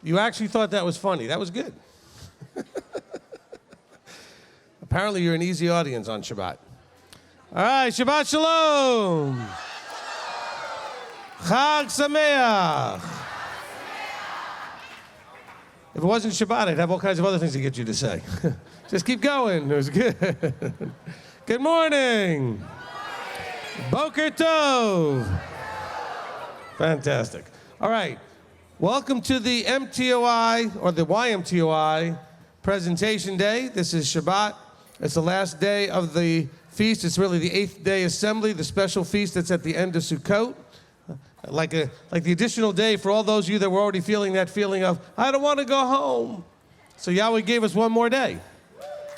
You actually thought that was funny. That was good. Apparently, you're an easy audience on Shabbat. All right, Shabbat Shalom. Chag Sameach. If it wasn't Shabbat, I'd have all kinds of other things to get you to say. Just keep going. It was good. Good morning. Boker Tov. Fantastic. All right. Welcome to the MTOI, or the YMTOI, presentation day. This is Shabbat. It's the last day of the feast. It's really the 8th day assembly, the special feast that's at the end of Sukkot. Like the additional day for all those of you that were already feeling that feeling of, I don't want to go home. So Yahweh gave us one more day.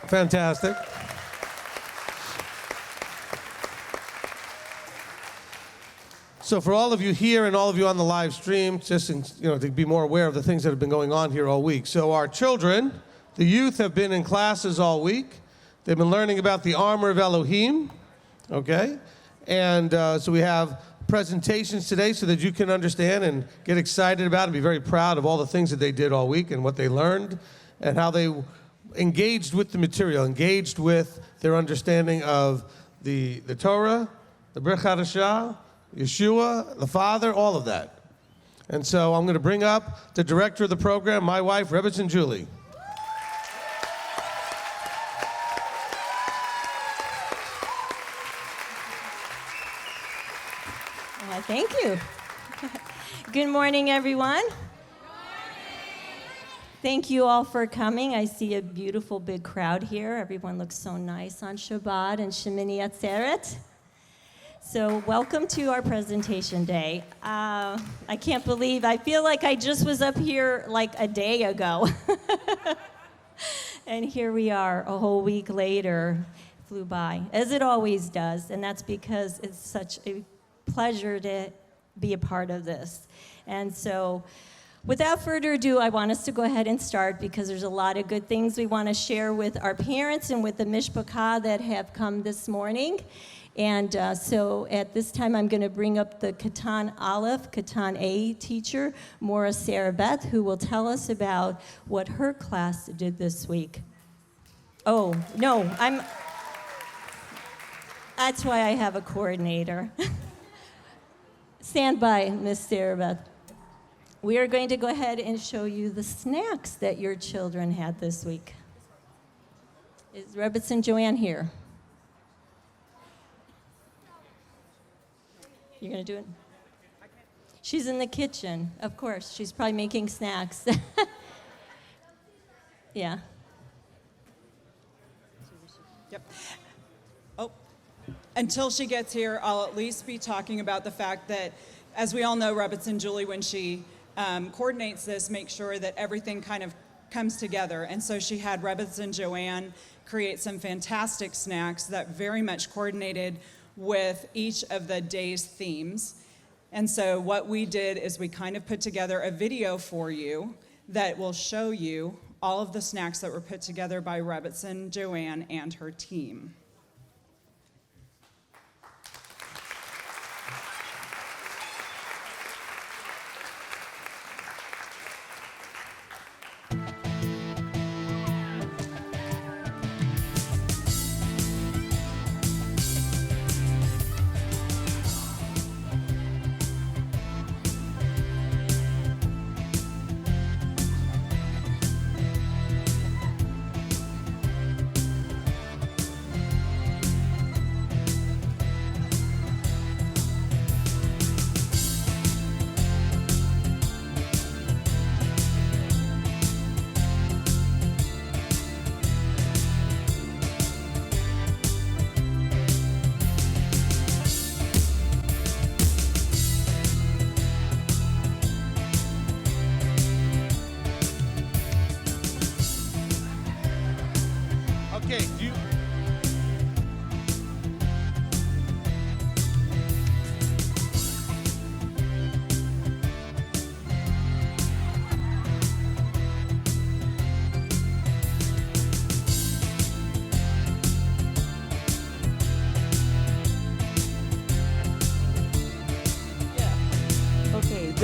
Fantastic. So for all of you here and all of you on the live stream, just to be more aware of the things that have been going on here all week. So our children, the youth, have been in classes all week. They've been learning about the armor of Elohim, okay? And so we have presentations today so that you can understand and get excited about and be very proud of all the things that they did all week and what they learned and how they engaged with the material, engaged with their understanding of the Torah, the Brit Hadashah, Yeshua, the Father, all of that. And so I'm going to bring up the director of the program, my wife, Rebbetzin Julie. Thank you. Good morning, everyone. Thank you all for coming. I see a beautiful big crowd here. Everyone looks so nice on Shabbat and Shemini Atzeret. So welcome to our presentation day. I can't believe, I feel like I just was up here like a day ago. And here we are a whole week later, flew by, as it always does. And that's because it's such a pleasure to be a part of this. And so without further ado, I want us to go ahead and start because there's a lot of good things we want to share with our parents and with the mishpachah that have come this morning. And so at this time, I'm going to bring up the Katan Aleph, Katan A teacher, Mora Sarah Beth, who will tell us about what her class did this week. Oh, no, that's why I have a coordinator. Stand by, Miss Sarah Beth. We are going to go ahead and show you the snacks that your children had this week. Is Rebbetzin Joanne here? You're going to do it? She's in the kitchen, of course. She's probably making snacks. Yeah. Yep. Oh, until she gets here, I'll at least be talking about the fact that, as we all know, Rebbetzin Julie, when she coordinates this, makes sure that everything kind of comes together. And so she had Rebbetzin Joanne create some fantastic snacks that very much coordinated with each of the day's themes. And so what we did is we kind of put together a video for you that will show you all of the snacks that were put together by Rebbetzin Joanne and her team.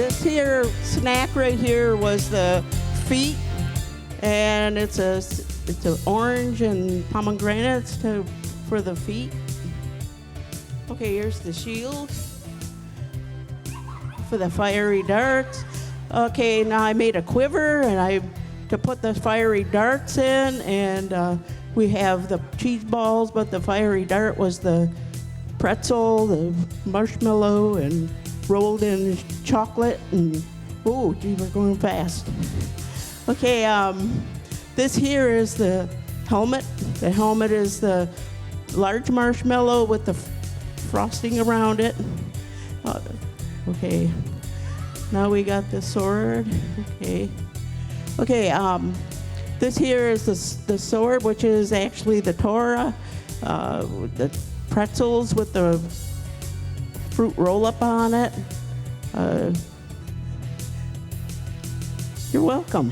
This here snack right here was the feet, and it's a orange and pomegranates for the feet. Okay, here's the shield for the fiery darts. Okay, now I made a quiver and to put the fiery darts in, and we have the cheese balls, but the fiery dart was the pretzel, the marshmallow, and rolled in chocolate, and oh, gee, we're going fast. Okay, this here is the helmet. The helmet is the large marshmallow with the frosting around it. Okay, now we got the sword. Okay, this here is the sword, which is actually the Torah. The pretzels with the fruit roll-up on it. You're welcome.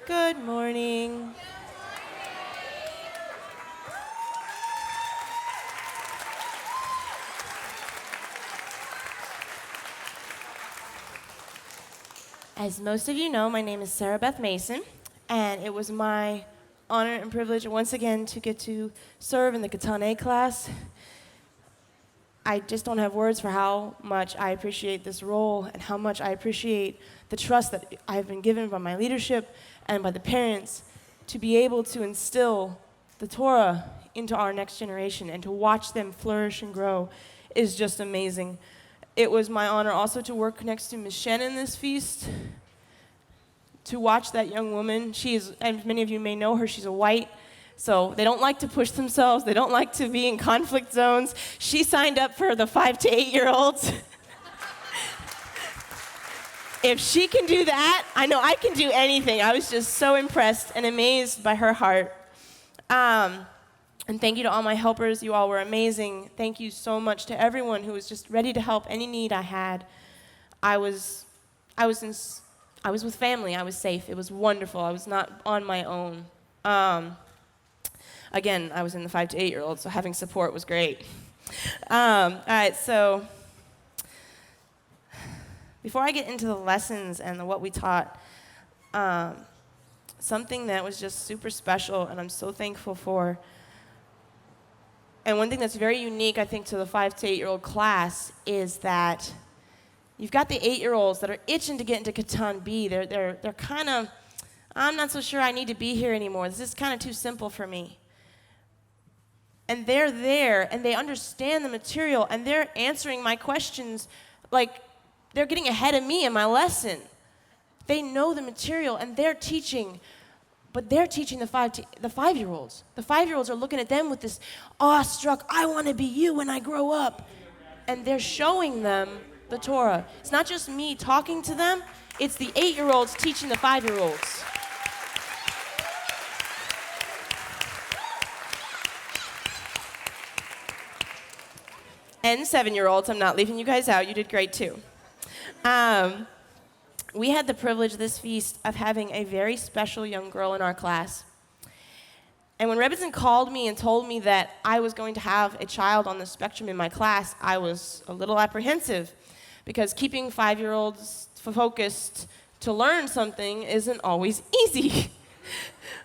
Good morning. As most of you know, my name is Sarah Beth Mason, and it was my honor and privilege once again to get to serve in the Katane class. I just don't have words for how much I appreciate this role and how much I appreciate the trust that I've been given by my leadership and by the parents to be able to instill the Torah into our next generation and to watch them flourish and grow is just amazing. It was my honor also to work next to Ms. Shannon this feast, to watch that young woman. She is, and many of you may know her, she's a white, so they don't like to push themselves. They don't like to be in conflict zones. She signed up for the 5 to 8-year-olds. If she can do that, I know I can do anything. I was just so impressed and amazed by her heart. And thank you to all my helpers. You all were amazing. Thank you so much to everyone who was just ready to help any need I had. I was with family. I was safe. It was wonderful. I was not on my own. Again, I was in the 5 to 8-year-olds, so having support was great. All right, so before I get into the lessons and what we taught, something that was just super special and I'm so thankful for, and one thing that's very unique, I think, to the 5 to 8-year-old class is that you've got the 8-year-olds that are itching to get into Katan B. They're kind of, I'm not so sure I need to be here anymore. This is kind of too simple for me. And they're there, and they understand the material, and they're answering my questions like they're getting ahead of me in my lesson. They know the material, and they're teaching, but they're teaching the 5-year-olds. The 5-year-olds are looking at them with this awestruck, I want to be you when I grow up. And they're showing them the Torah. It's not just me talking to them, it's the 8-year-olds teaching the 5-year-olds. And 7-year-olds, I'm not leaving you guys out. You did great too. We had the privilege this feast of having a very special young girl in our class. And when Rebbitzin called me and told me that I was going to have a child on the spectrum in my class, I was a little apprehensive because keeping 5-year-olds focused to learn something isn't always easy.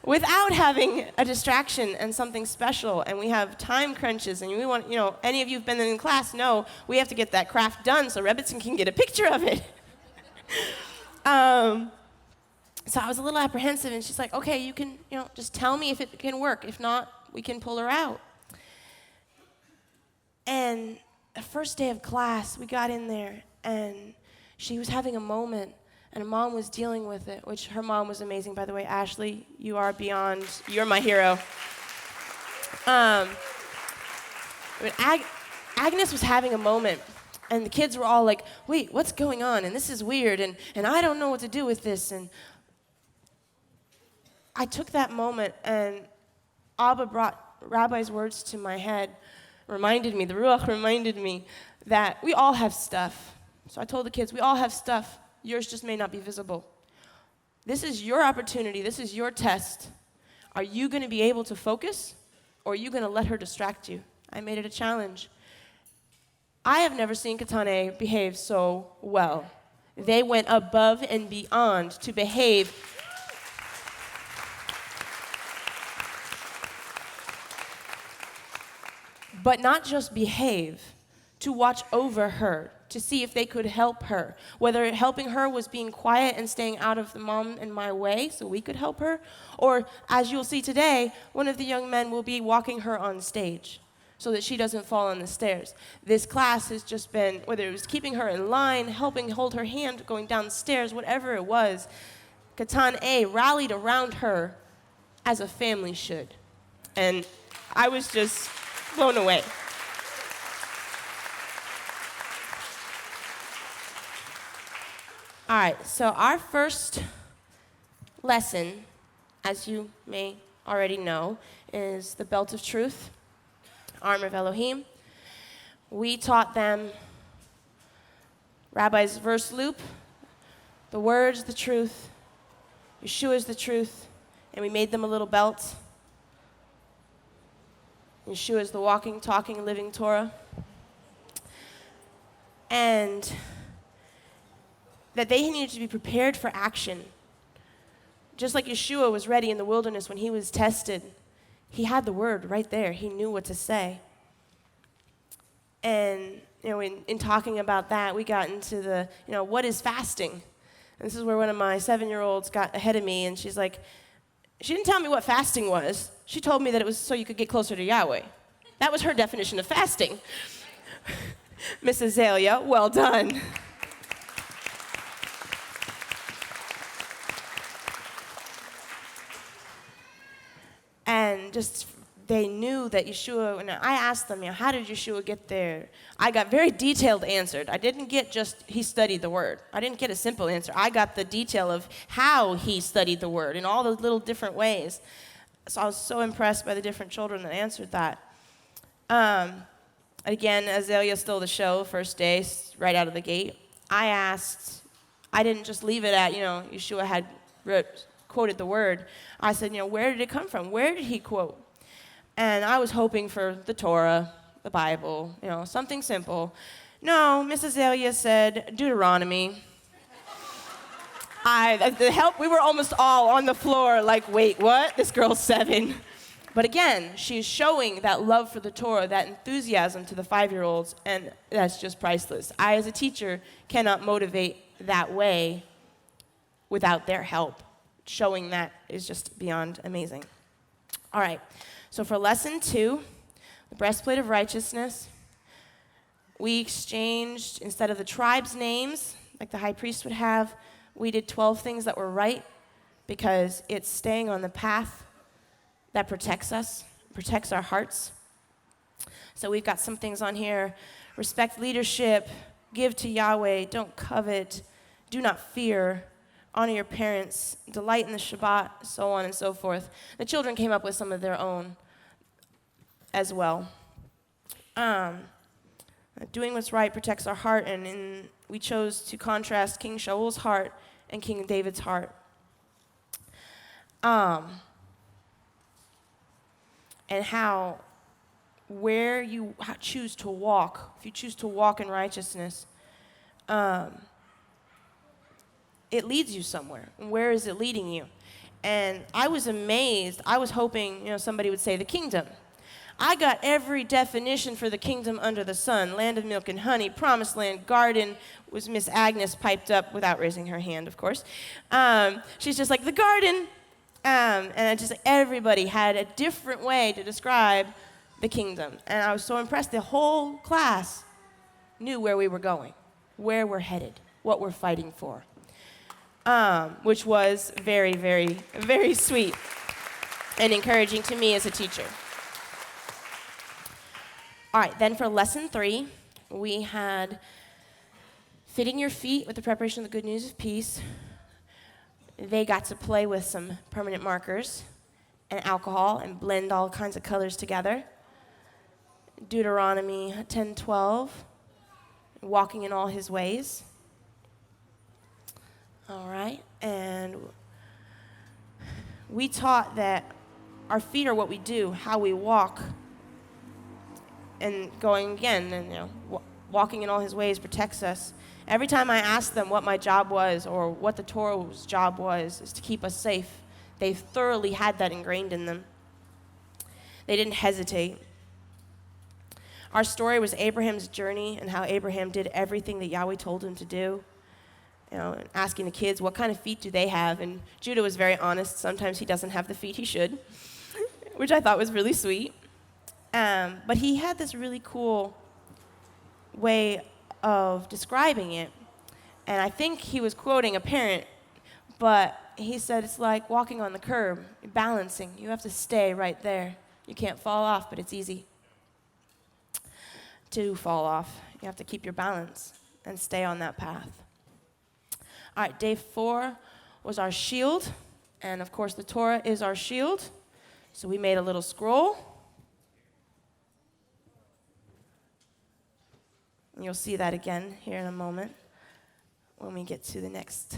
Without having a distraction and something special, and we have time crunches, and we want, any of you who've been in class know we have to get that craft done so Rebbitzin can get a picture of it. So I was a little apprehensive, and she's like, okay, you can, just tell me if it can work. If not, we can pull her out. And the first day of class, we got in there, and she was having a moment And a mom was dealing with it, which her mom was amazing, by the way. Ashley, you're my hero. But Agnes was having a moment, and the kids were all like, wait, what's going on? And this is weird, and I don't know what to do with this. And I took that moment, and Abba brought Rabbi's words to my head, the Ruach reminded me that we all have stuff. So I told the kids, we all have stuff. Yours just may not be visible. This is your opportunity. This is your test. Are you going to be able to focus, or are you going to let her distract you? I made it a challenge. I have never seen Katane behave so well. They went above and beyond to behave. But not just behave, to watch over her, to see if they could help her. Whether helping her was being quiet and staying out of the mom and my way so we could help her, or as you'll see today, one of the young men will be walking her on stage so that she doesn't fall on the stairs. This class has just been, whether it was keeping her in line, helping hold her hand going down the stairs, whatever it was, Katan A rallied around her as a family should. And I was just blown away. All right, so our first lesson, as you may already know, is the belt of truth, armor of Elohim. We taught them Rabbi's verse loop, the words, the truth, Yeshua is the truth, and we made them a little belt. Yeshua is the walking, talking, living Torah. And that they needed to be prepared for action. Just like Yeshua was ready in the wilderness when he was tested, he had the word right there. He knew what to say. And in talking about that, we got into the, what is fasting? And this is where one of my 7-year-olds got ahead of me, and she's like, she didn't tell me what fasting was. She told me that it was so you could get closer to Yahweh. That was her definition of fasting. Miss Azalea, well done. And just, they knew that Yeshua, and I asked them, how did Yeshua get there? I got very detailed answered. I didn't get just, he studied the word. I didn't get a simple answer. I got the detail of how he studied the word in all the little different ways. So I was so impressed by the different children that answered that. Again, Azalea stole the show first day, right out of the gate. I didn't just leave it at, Yeshua had quoted the word. I said, where did it come from? Where did he quote? And I was hoping for the Torah, the Bible, something simple. No, Miss Azalea said Deuteronomy. We were almost all on the floor like, wait, what? This girl's 7. But again, she's showing that love for the Torah, that enthusiasm to the 5-year-olds, and that's just priceless. I, as a teacher, cannot motivate that way without their help. Showing that is just beyond amazing. All right, so for lesson 2, the breastplate of righteousness, we exchanged, instead of the tribes' names, like the high priest would have, we did 12 things that were right, because it's staying on the path that protects us, protects our hearts. So we've got some things on here. Respect leadership, give to Yahweh, don't covet, do not fear, honor your parents, delight in the Shabbat, so on and so forth. The children came up with some of their own as well. Doing what's right protects our heart, and we chose to contrast King Shaul's heart and King David's heart. And how, where you choose to walk, if you choose to walk in righteousness, it leads you somewhere. And where is it leading you? And I was amazed. I was hoping, somebody would say the kingdom. I got every definition for the kingdom under the sun. Land of milk and honey, promised land, garden, was Miss Agnes piped up without raising her hand, of course. She's just like, the garden. And everybody had a different way to describe the kingdom. And I was so impressed. The whole class knew where we were going, where we're headed, what we're fighting for. which was very, very, very sweet and encouraging to me as a teacher. All right, then for lesson 3, we had fitting your feet with the preparation of the good news of peace. They got to play with some permanent markers and alcohol and blend all kinds of colors together. Deuteronomy 10:12, walking in all his ways. All right, and we taught that our feet are what we do, how we walk. And going again, and walking in all his ways protects us. Every time I asked them what my job was or what the Torah's job was, is to keep us safe. They thoroughly had that ingrained in them. They didn't hesitate. Our story was Abraham's journey and how Abraham did everything that Yahweh told him to do. Asking the kids, what kind of feet do they have? And Judah was very honest. Sometimes he doesn't have the feet he should, which I thought was really sweet. But he had this really cool way of describing it. And I think he was quoting a parent, but he said it's like walking on the curb, balancing. You have to stay right there. You can't fall off, but it's easy to fall off. You have to keep your balance and stay on that path. All right, day 4 was our shield. And of course, the Torah is our shield. So we made a little scroll. And you'll see that again here in a moment when we get to the next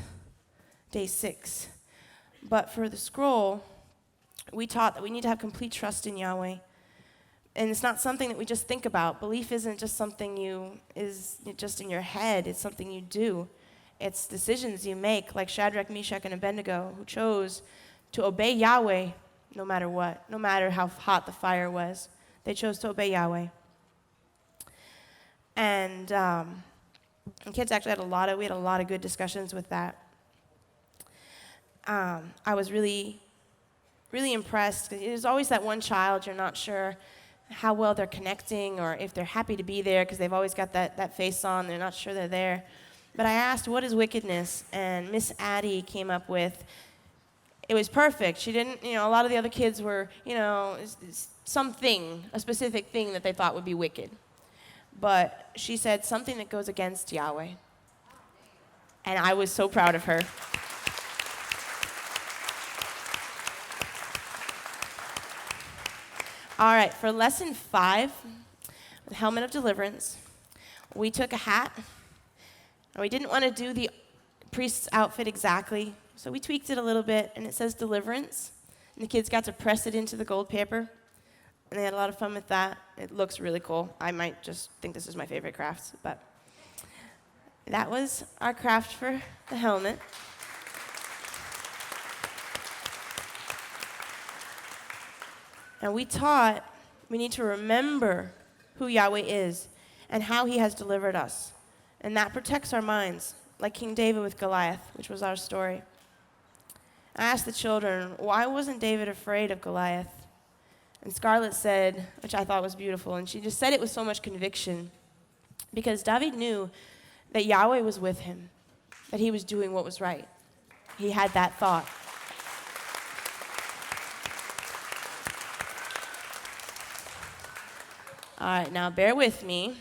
day 6. But for the scroll, we taught that we need to have complete trust in Yahweh. And it's not something that we just think about. Belief isn't just something is just in your head. It's something you do. It's decisions you make, like Shadrach, Meshach, and Abednego, who chose to obey Yahweh no matter what, no matter how hot the fire was. They chose to obey Yahweh. And kids actually we had a lot of good discussions with that. I was really, really impressed. There's always that one child you're not sure how well they're connecting or if they're happy to be there because they've always got that face on. They're not sure they're there. But I asked, what is wickedness? And Miss Addie came up with, it was perfect. She didn't, a lot of the other kids were, something, a specific thing that they thought would be wicked. But she said something that goes against Yahweh. And I was so proud of her. All right, for lesson 5, the helmet of deliverance, we took a hat, and we didn't want to do the priest's outfit exactly, so we tweaked it a little bit, and it says deliverance, and the kids got to press it into the gold paper, and they had a lot of fun with that. It looks really cool. I might just think this is my favorite craft, but that was our craft for the helmet. And we taught we need to remember who Yahweh is and how he has delivered us. And that protects our minds, like King David with Goliath, which was our story. I asked the children, why wasn't David afraid of Goliath? And Scarlett said, which I thought was beautiful, and she just said it with so much conviction, because David knew that Yahweh was with him, that he was doing what was right. He had that thought. All right, now bear with me.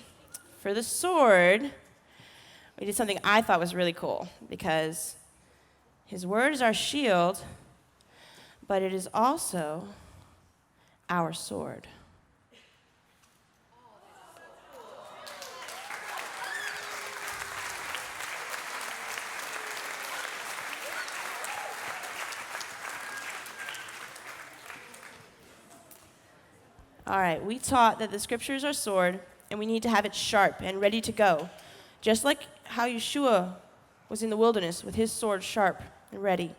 For the sword, we did something I thought was really cool, because his word is our shield, but it is also our sword. All right, we taught that the scripture is our sword, and we need to have it sharp and ready to go, just like how Yeshua was in the wilderness with his sword sharp and ready.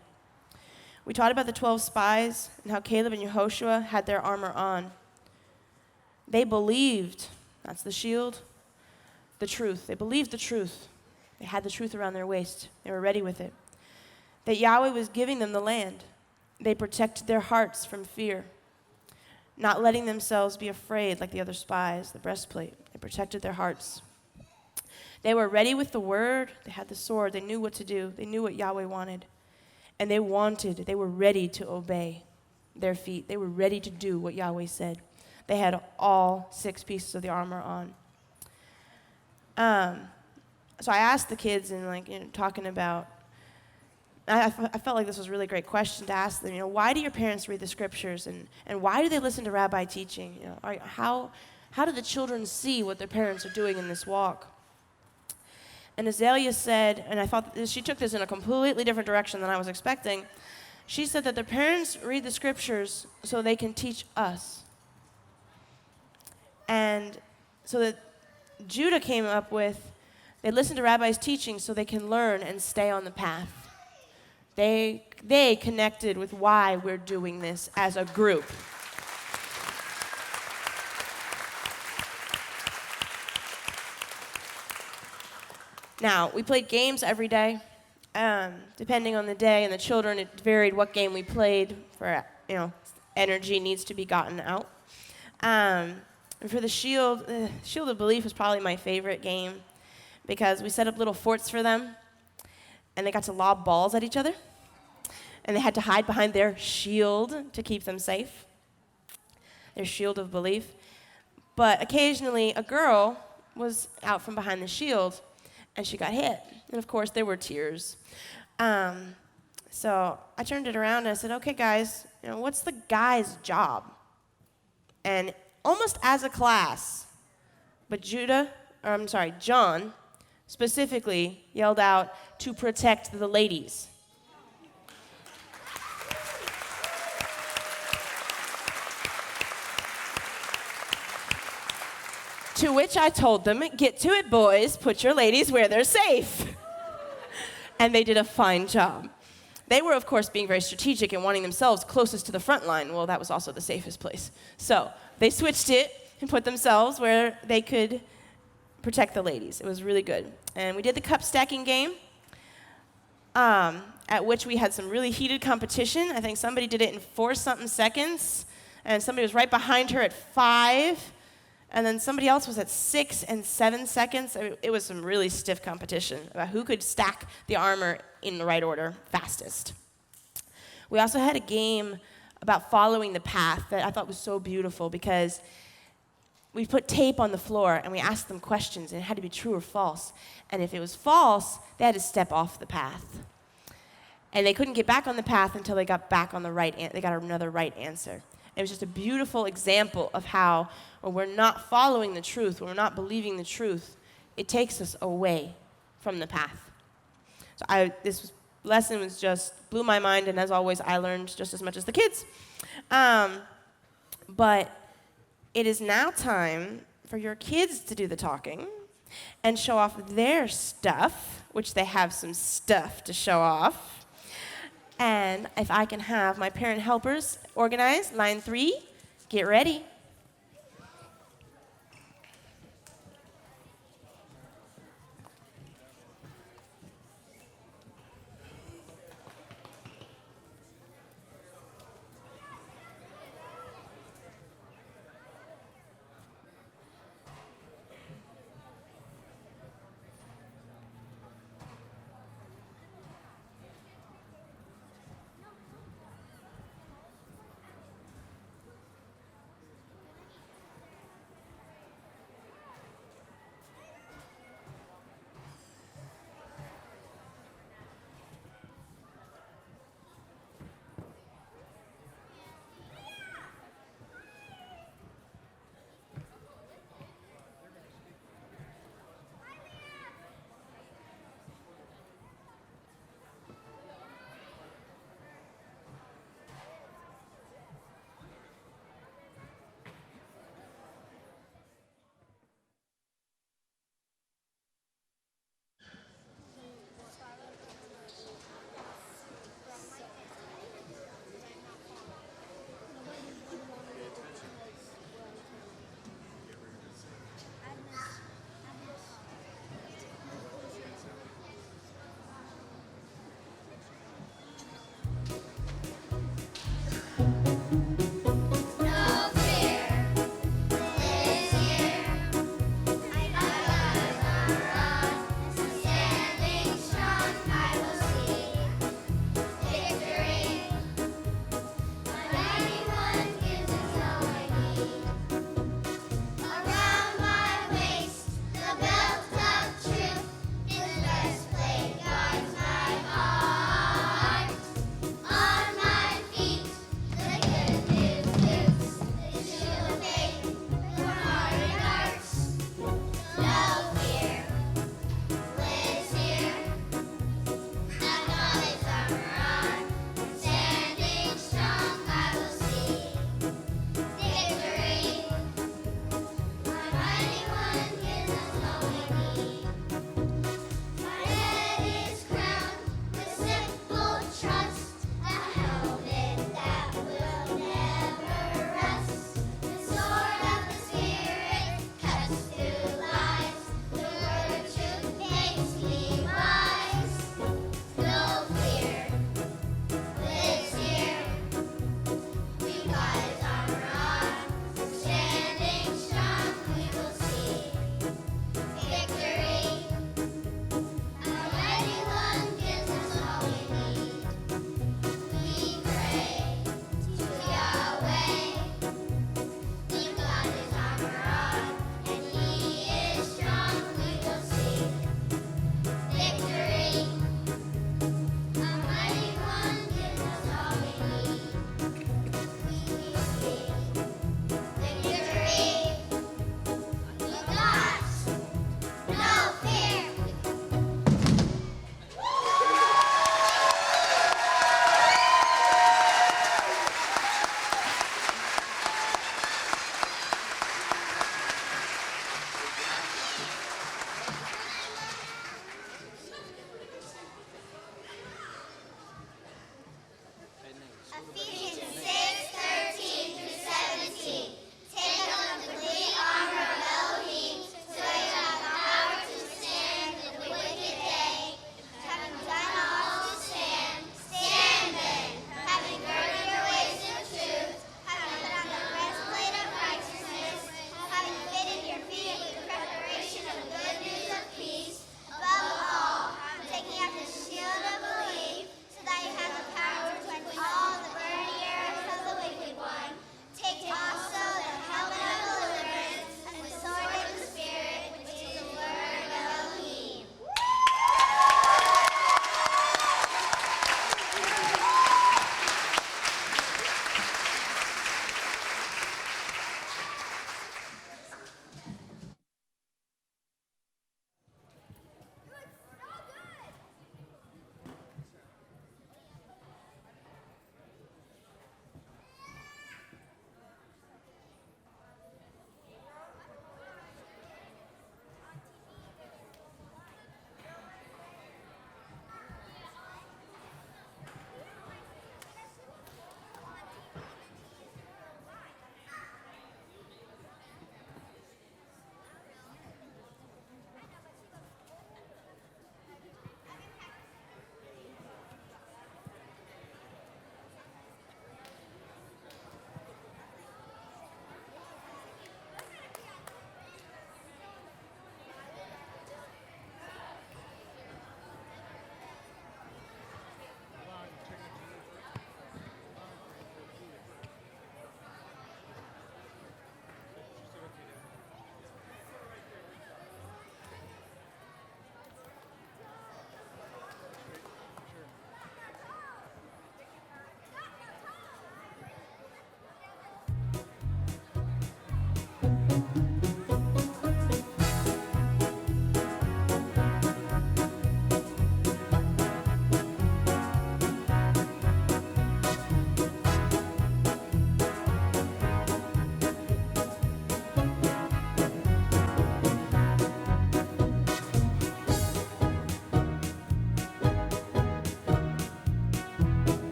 We taught about the 12 spies and how Caleb and Yehoshua had their armor on. They believed, that's the shield, the truth. They believed the truth. They had the truth around their waist. They were ready with it. That Yahweh was giving them the land. They protected their hearts from fear, not letting themselves be afraid like the other spies, the breastplate. They protected their hearts. They were ready with the word. They had the sword. They knew what to do. They knew what Yahweh wanted. And they were ready to obey their feet. They were ready to do what Yahweh said. They had all 6 pieces of the armor on. So I asked the kids, and talking about, I felt like this was a really great question to ask them. Why do your parents read the scriptures, and why do they listen to rabbi teaching? How do the children see what their parents are doing in this walk? And Azalea said, and I thought she took this in a completely different direction than I was expecting. She said that their parents read the scriptures so they can teach us. And so that Judah came up with, they listen to rabbis' teaching so they can learn and stay on the path. They connected with why we're doing this as a group. Now, we played games every day. Depending on the day and the children, it varied what game we played for, energy needs to be gotten out. And for the Shield of Belief was probably my favorite game because we set up little forts for them, and they got to lob balls at each other, and they had to hide behind their shield to keep them safe, their Shield of Belief. But occasionally, a girl was out from behind the shield, and she got hit. And of course, there were tears. So I turned it around and I said, okay, guys, what's the guy's job? And almost as a class, but John specifically yelled out, to protect the ladies. To which I told them, get to it, boys, put your ladies where they're safe. And they did a fine job. They were, of course, being very strategic and wanting themselves closest to the front line. Well, that was also the safest place. So they switched it and put themselves where they could protect the ladies. It was really good. And we did the cup stacking game, at which we had some really heated competition. I think somebody did it in 4-something seconds, and somebody was right behind her at 5. And then somebody else was at 6 and 7 seconds. It was some really stiff competition about who could stack the armor in the right order fastest. We also had a game about following the path that I thought was so beautiful because we put tape on the floor and we asked them questions, and it had to be true or false. And if it was false, they had to step off the path. And they couldn't get back on the path until they got back on the they got another right answer. It was just a beautiful example of how when we're not following the truth, when we're not believing the truth, it takes us away from the path. So this lesson was just blew my mind, and as always, I learned just as much as the kids. But it is now time for your kids to do the talking and show off their stuff, which they have some stuff to show off. And if I can have my parent helpers organize, line 3, get ready.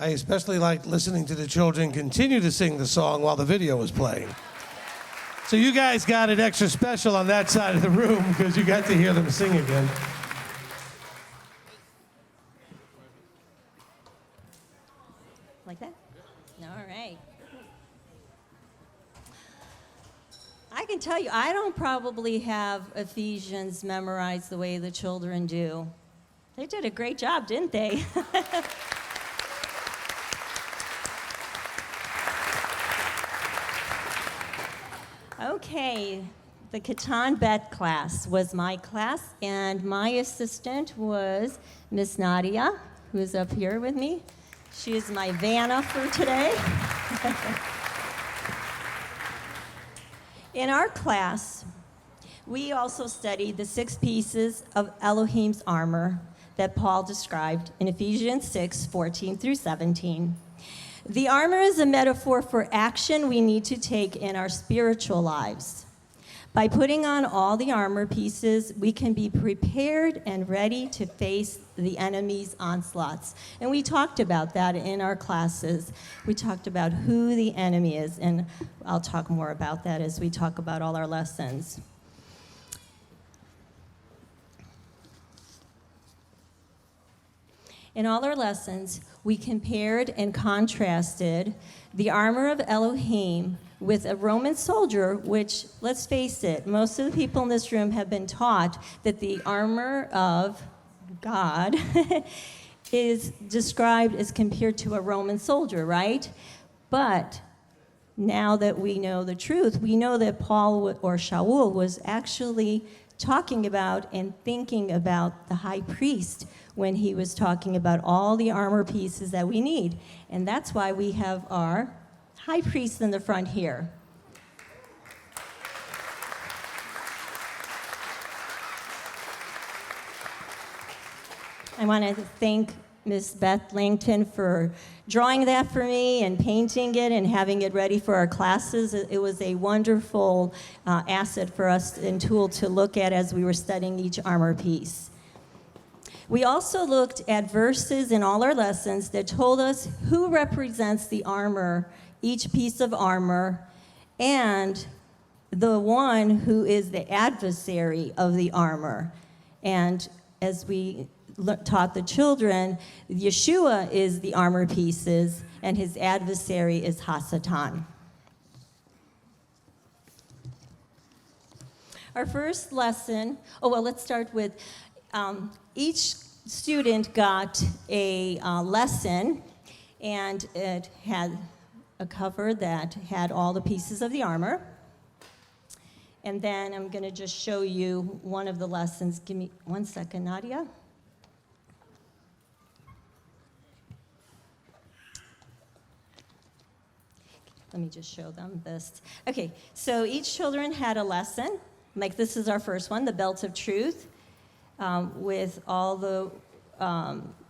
I especially liked listening to the children continue to sing the song while the video was playing. So you guys got it extra special on that side of the room because you got to hear them sing again. Like that? All right. I can tell you, I don't probably have Ephesians memorized the way the children do. They did a great job, didn't they? Okay, the Katan Bet class was my class, and my assistant was Miss Nadia, who is up here with me. She is my Vanna for today. In our class, we also studied the 6 pieces of Elohim's armor that Paul described in Ephesians 6:14 through 17. The armor is a metaphor for action we need to take in our spiritual lives. By putting on all the armor pieces, we can be prepared and ready to face the enemy's onslaughts. And we talked about that in our classes. We talked about who the enemy is, and I'll talk more about that as we talk about all our lessons. In all our lessons, we compared and contrasted the armor of Elohim with a Roman soldier, which, let's face it, most of the people in this room have been taught that the armor of God is described as compared to a Roman soldier, right? But now that we know the truth, we know that Paul or Shaul was actually talking about and thinking about the high priest when he was talking about all the armor pieces that we need. And that's why we have our high priest in the front here. I want to thank Ms. Beth Langton for drawing that for me and painting it and having it ready for our classes. It was a wonderful asset for us and tool to look at as we were studying each armor piece. We also looked at verses in all our lessons that told us who represents the armor, each piece of armor, and the one who is the adversary of the armor. And as we taught the children, Yeshua is the armor pieces, and his adversary is Hasatan. Our first lesson, let's start with each student got a lesson, and it had a cover that had all the pieces of the armor. And then I'm going to just show you one of the lessons. Give me 1 second, Nadia. Let me just show them this. Okay, so each children had a lesson. Like this is our first one, the belt of truth, with all the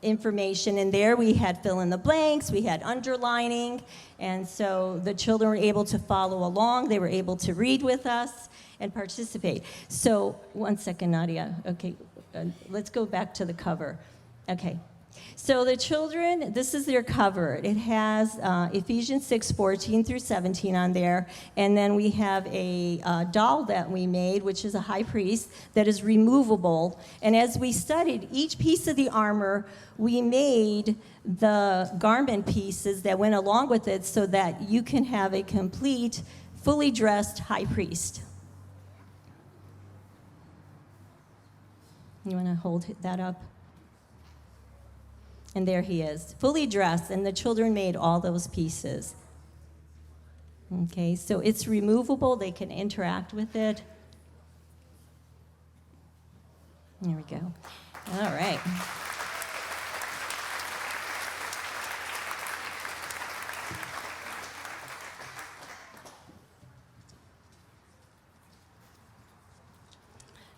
information in there. We had fill in the blanks, we had underlining, and so the children were able to follow along. They were able to read with us and participate. So 1 second, Nadia. Okay, let's go back to the cover. Okay. So the children, this is their cover. It has Ephesians 6:14 through 17 on there. And then we have a doll that we made, which is a high priest, that is removable. And as we studied each piece of the armor, we made the garment pieces that went along with it so that you can have a complete, fully dressed high priest. You want to hold that up? And there he is, fully dressed, and the children made all those pieces. Okay, so it's removable. They can interact with it. There we go. All right.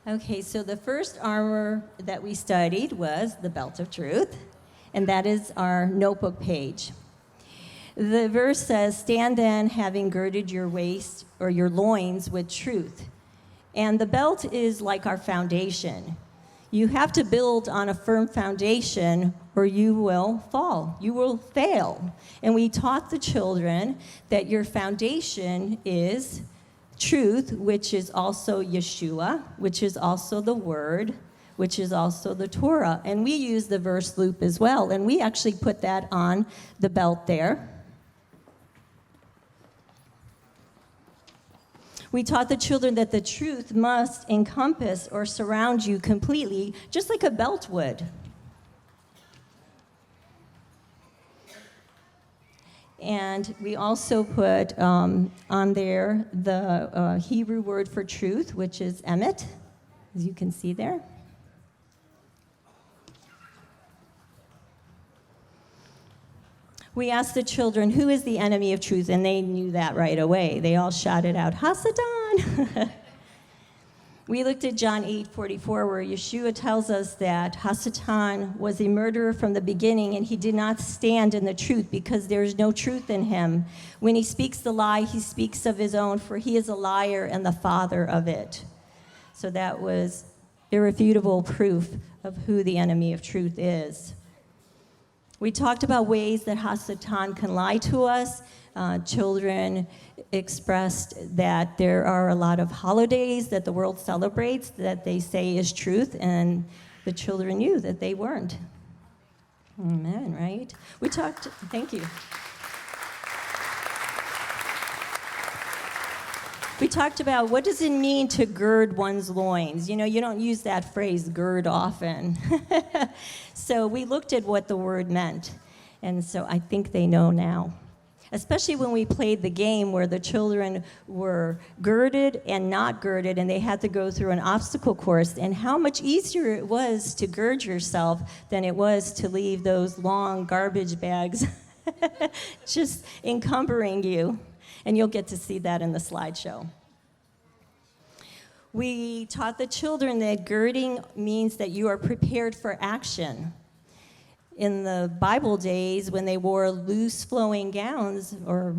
Okay, so the first armor that we studied was the belt of truth. And that is our notebook page. The verse says, "Stand then, having girded your waist or your loins with truth." And the belt is like our foundation. You have to build on a firm foundation or you will fall. You will fail. And we taught the children that your foundation is truth, which is also Yeshua, which is also the Word, which is also the Torah. And we use the verse loop as well. And we actually put that on the belt there. We taught the children that the truth must encompass or surround you completely, just like a belt would. And we also put on there the Hebrew word for truth, which is emet, as you can see there. We asked the children, who is the enemy of truth? And they knew that right away. They all shouted out, Hasatan! We looked at John 8:44, where Yeshua tells us that Hasatan was a murderer from the beginning, and he did not stand in the truth because there is no truth in him. When he speaks the lie, he speaks of his own, for he is a liar and the father of it. So that was irrefutable proof of who the enemy of truth is. We talked about ways that Hasatan can lie to us. Children expressed that there are a lot of holidays that the world celebrates that they say is truth, and the children knew that they weren't. Amen, right? We talked, thank you. We talked about what does it mean to gird one's loins. You know, you don't use that phrase, gird, often. So we looked at what the word meant, and so I think they know now. Especially when we played the game where the children were girded and not girded, and they had to go through an obstacle course, and how much easier it was to gird yourself than it was to leave those long garbage bags just encumbering you. And you'll get to see that in the slideshow. We taught the children that girding means that you are prepared for action. In the Bible days, when they wore loose flowing gowns or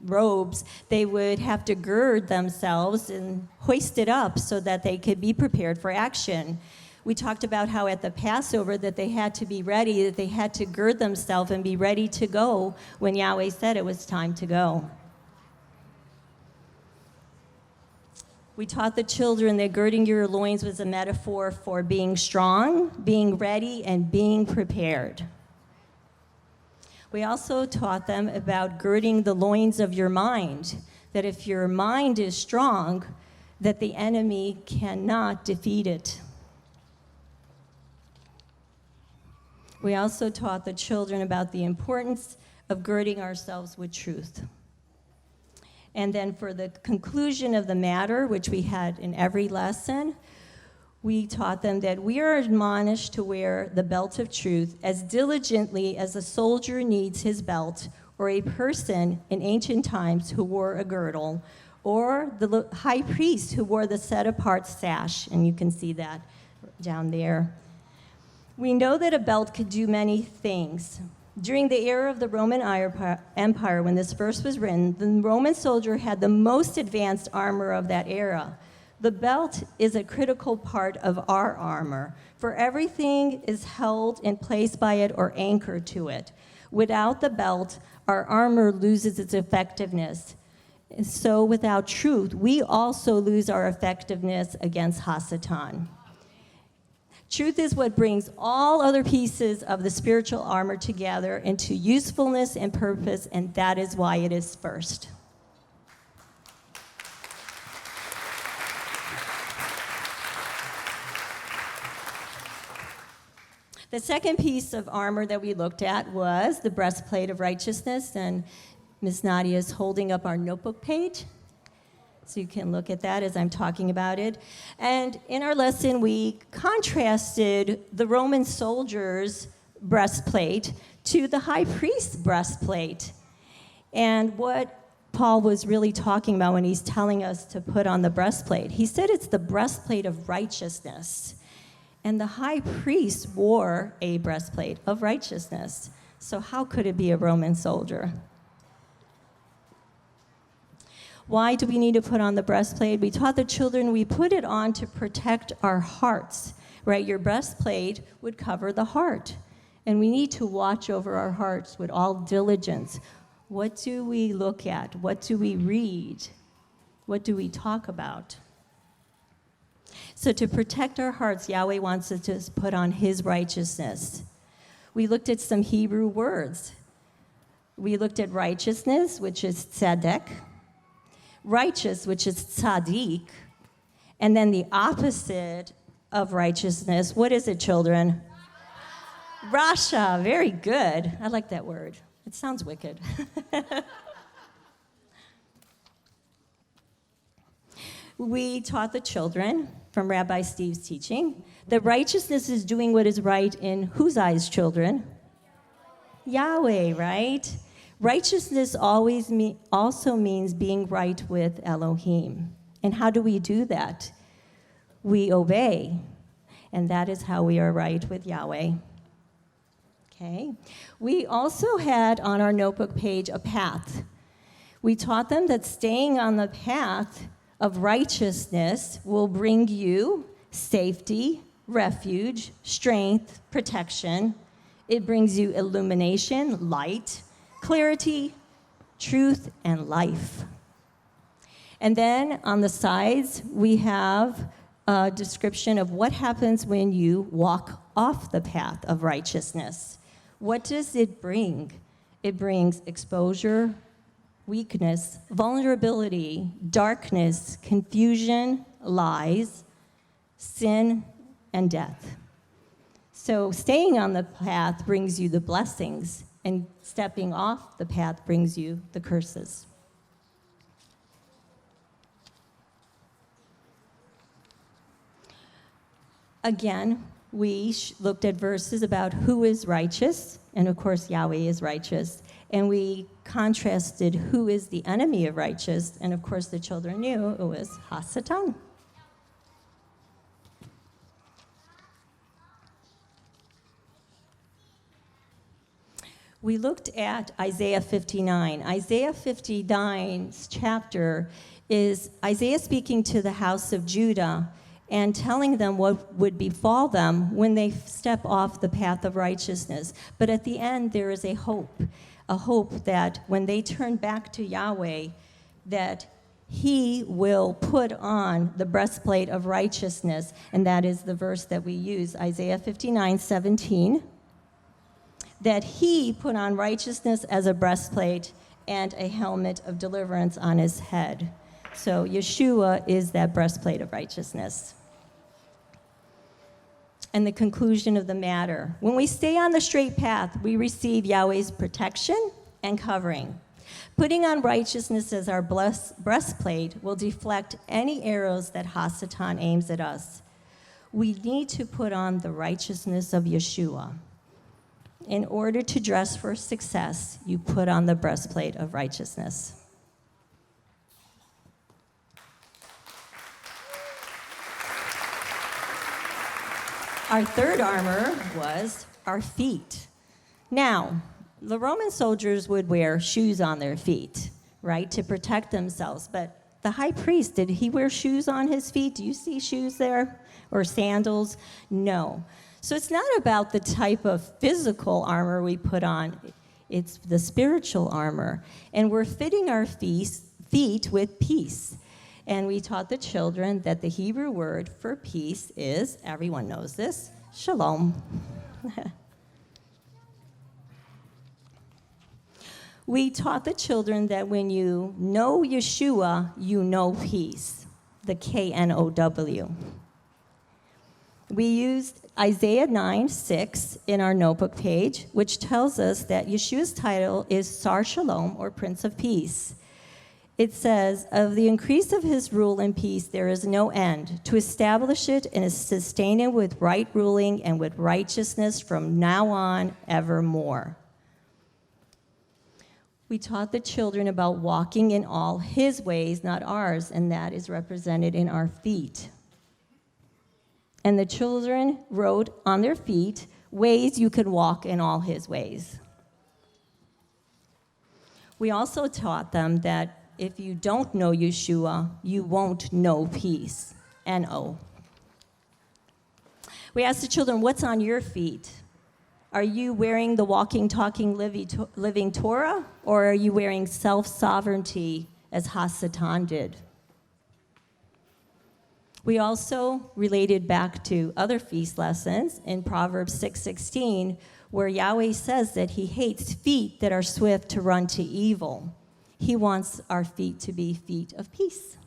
robes, they would have to gird themselves and hoist it up so that they could be prepared for action. We talked about how at the Passover that they had to be ready, that they had to gird themselves and be ready to go when Yahweh said it was time to go. We taught the children that girding your loins was a metaphor for being strong, being ready, and being prepared. We also taught them about girding the loins of your mind, that if your mind is strong, that the enemy cannot defeat it. We also taught the children about the importance of girding ourselves with truth. And then for the conclusion of the matter, which we had in every lesson, we taught them that we are admonished to wear the belt of truth as diligently as a soldier needs his belt, or a person in ancient times who wore a girdle, or the high priest who wore the set-apart sash, and you can see that down there. We know that a belt could do many things. During the era of the Roman Empire, when this verse was written, the Roman soldier had the most advanced armor of that era. The belt is a critical part of our armor, for everything is held in place by it or anchored to it. Without the belt, our armor loses its effectiveness. And so without truth, we also lose our effectiveness against Hasatan. Truth is what brings all other pieces of the spiritual armor together into usefulness and purpose, and that is why it is first. The second piece of armor that we looked at was the breastplate of righteousness, and Ms. Nadia is holding up our notebook page. So you can look at that as I'm talking about it. And in our lesson, we contrasted the Roman soldier's breastplate to the high priest's breastplate. And what Paul was really talking about when he's telling us to put on the breastplate, he said it's the breastplate of righteousness. And the high priest wore a breastplate of righteousness. So how could it be a Roman soldier? Why do we need to put on the breastplate? We taught the children we put it on to protect our hearts right? Your breastplate would cover the heart. And we need to watch over our hearts with all diligence. What do we look at? What do we read? What do we talk about? So to protect our hearts, Yahweh wants us to put on his righteousness. We looked at some Hebrew words. We looked at righteousness, which is tzedek, righteous, which is tzaddik, and then the opposite of righteousness. What is it, children? Rasha. Very good. I like that word. It sounds wicked. We taught the children from Rabbi Steve's teaching that righteousness is doing what is right in whose eyes, children? Yahweh, right? Righteousness also means being right with Elohim. And how do we do that? We obey. And that is how we are right with Yahweh. Okay. We also had on our notebook page a path. We taught them that staying on the path of righteousness will bring you safety, refuge, strength, protection. It brings you illumination, light, clarity, truth, and life. And then on the sides, we have a description of what happens when you walk off the path of righteousness. What does it bring? It brings exposure, weakness, vulnerability, darkness, confusion, lies, sin, and death. So staying on the path brings you the blessings, and stepping off the path brings you the curses. Again, we looked at verses about who is righteous, and of course Yahweh is righteous, and we contrasted who is the enemy of righteous, and of course the children knew it was Hasatan. We looked at Isaiah 59. Isaiah 59's chapter is Isaiah speaking to the house of Judah and telling them what would befall them when they step off the path of righteousness. But at the end, there is a hope that when they turn back to Yahweh, that he will put on the breastplate of righteousness, and that is the verse that we use, Isaiah 59:17. That he put on righteousness as a breastplate and a helmet of deliverance on his head. So Yeshua is that breastplate of righteousness. And the conclusion of the matter. When we stay on the straight path, we receive Yahweh's protection and covering. Putting on righteousness as our breastplate will deflect any arrows that Hasatan aims at us. We need to put on the righteousness of Yeshua. In order to dress for success, you put on the breastplate of righteousness. Our third armor was our feet. Now, the Roman soldiers would wear shoes on their feet, right, to protect themselves. But the high priest, did he wear shoes on his feet? Do you see shoes there? Or sandals? No. So it's not about the type of physical armor we put on. It's the spiritual armor. And we're fitting our feet with peace. And we taught the children that the Hebrew word for peace is, everyone knows this, shalom. We taught the children that when you know Yeshua, you know peace, the K-N-O-W. We used Isaiah 9:6 in our notebook page, which tells us that Yeshua's title is Sar Shalom, or Prince of Peace. It says, of the increase of his rule and peace there is no end, to establish it and sustain it with right ruling and with righteousness from now on evermore. We taught the children about walking in all his ways, not ours, and that is represented in our feet. And the children wrote on their feet ways you could walk in all his ways. We also taught them that if you don't know Yeshua, you won't know peace. N-O. We asked the children, what's on your feet? Are you wearing the walking, talking, living Torah, or are you wearing self-sovereignty as Hasatan did? We also related back to other feast lessons in Proverbs 6:16, where Yahweh says that he hates feet that are swift to run to evil. He wants our feet to be feet of peace.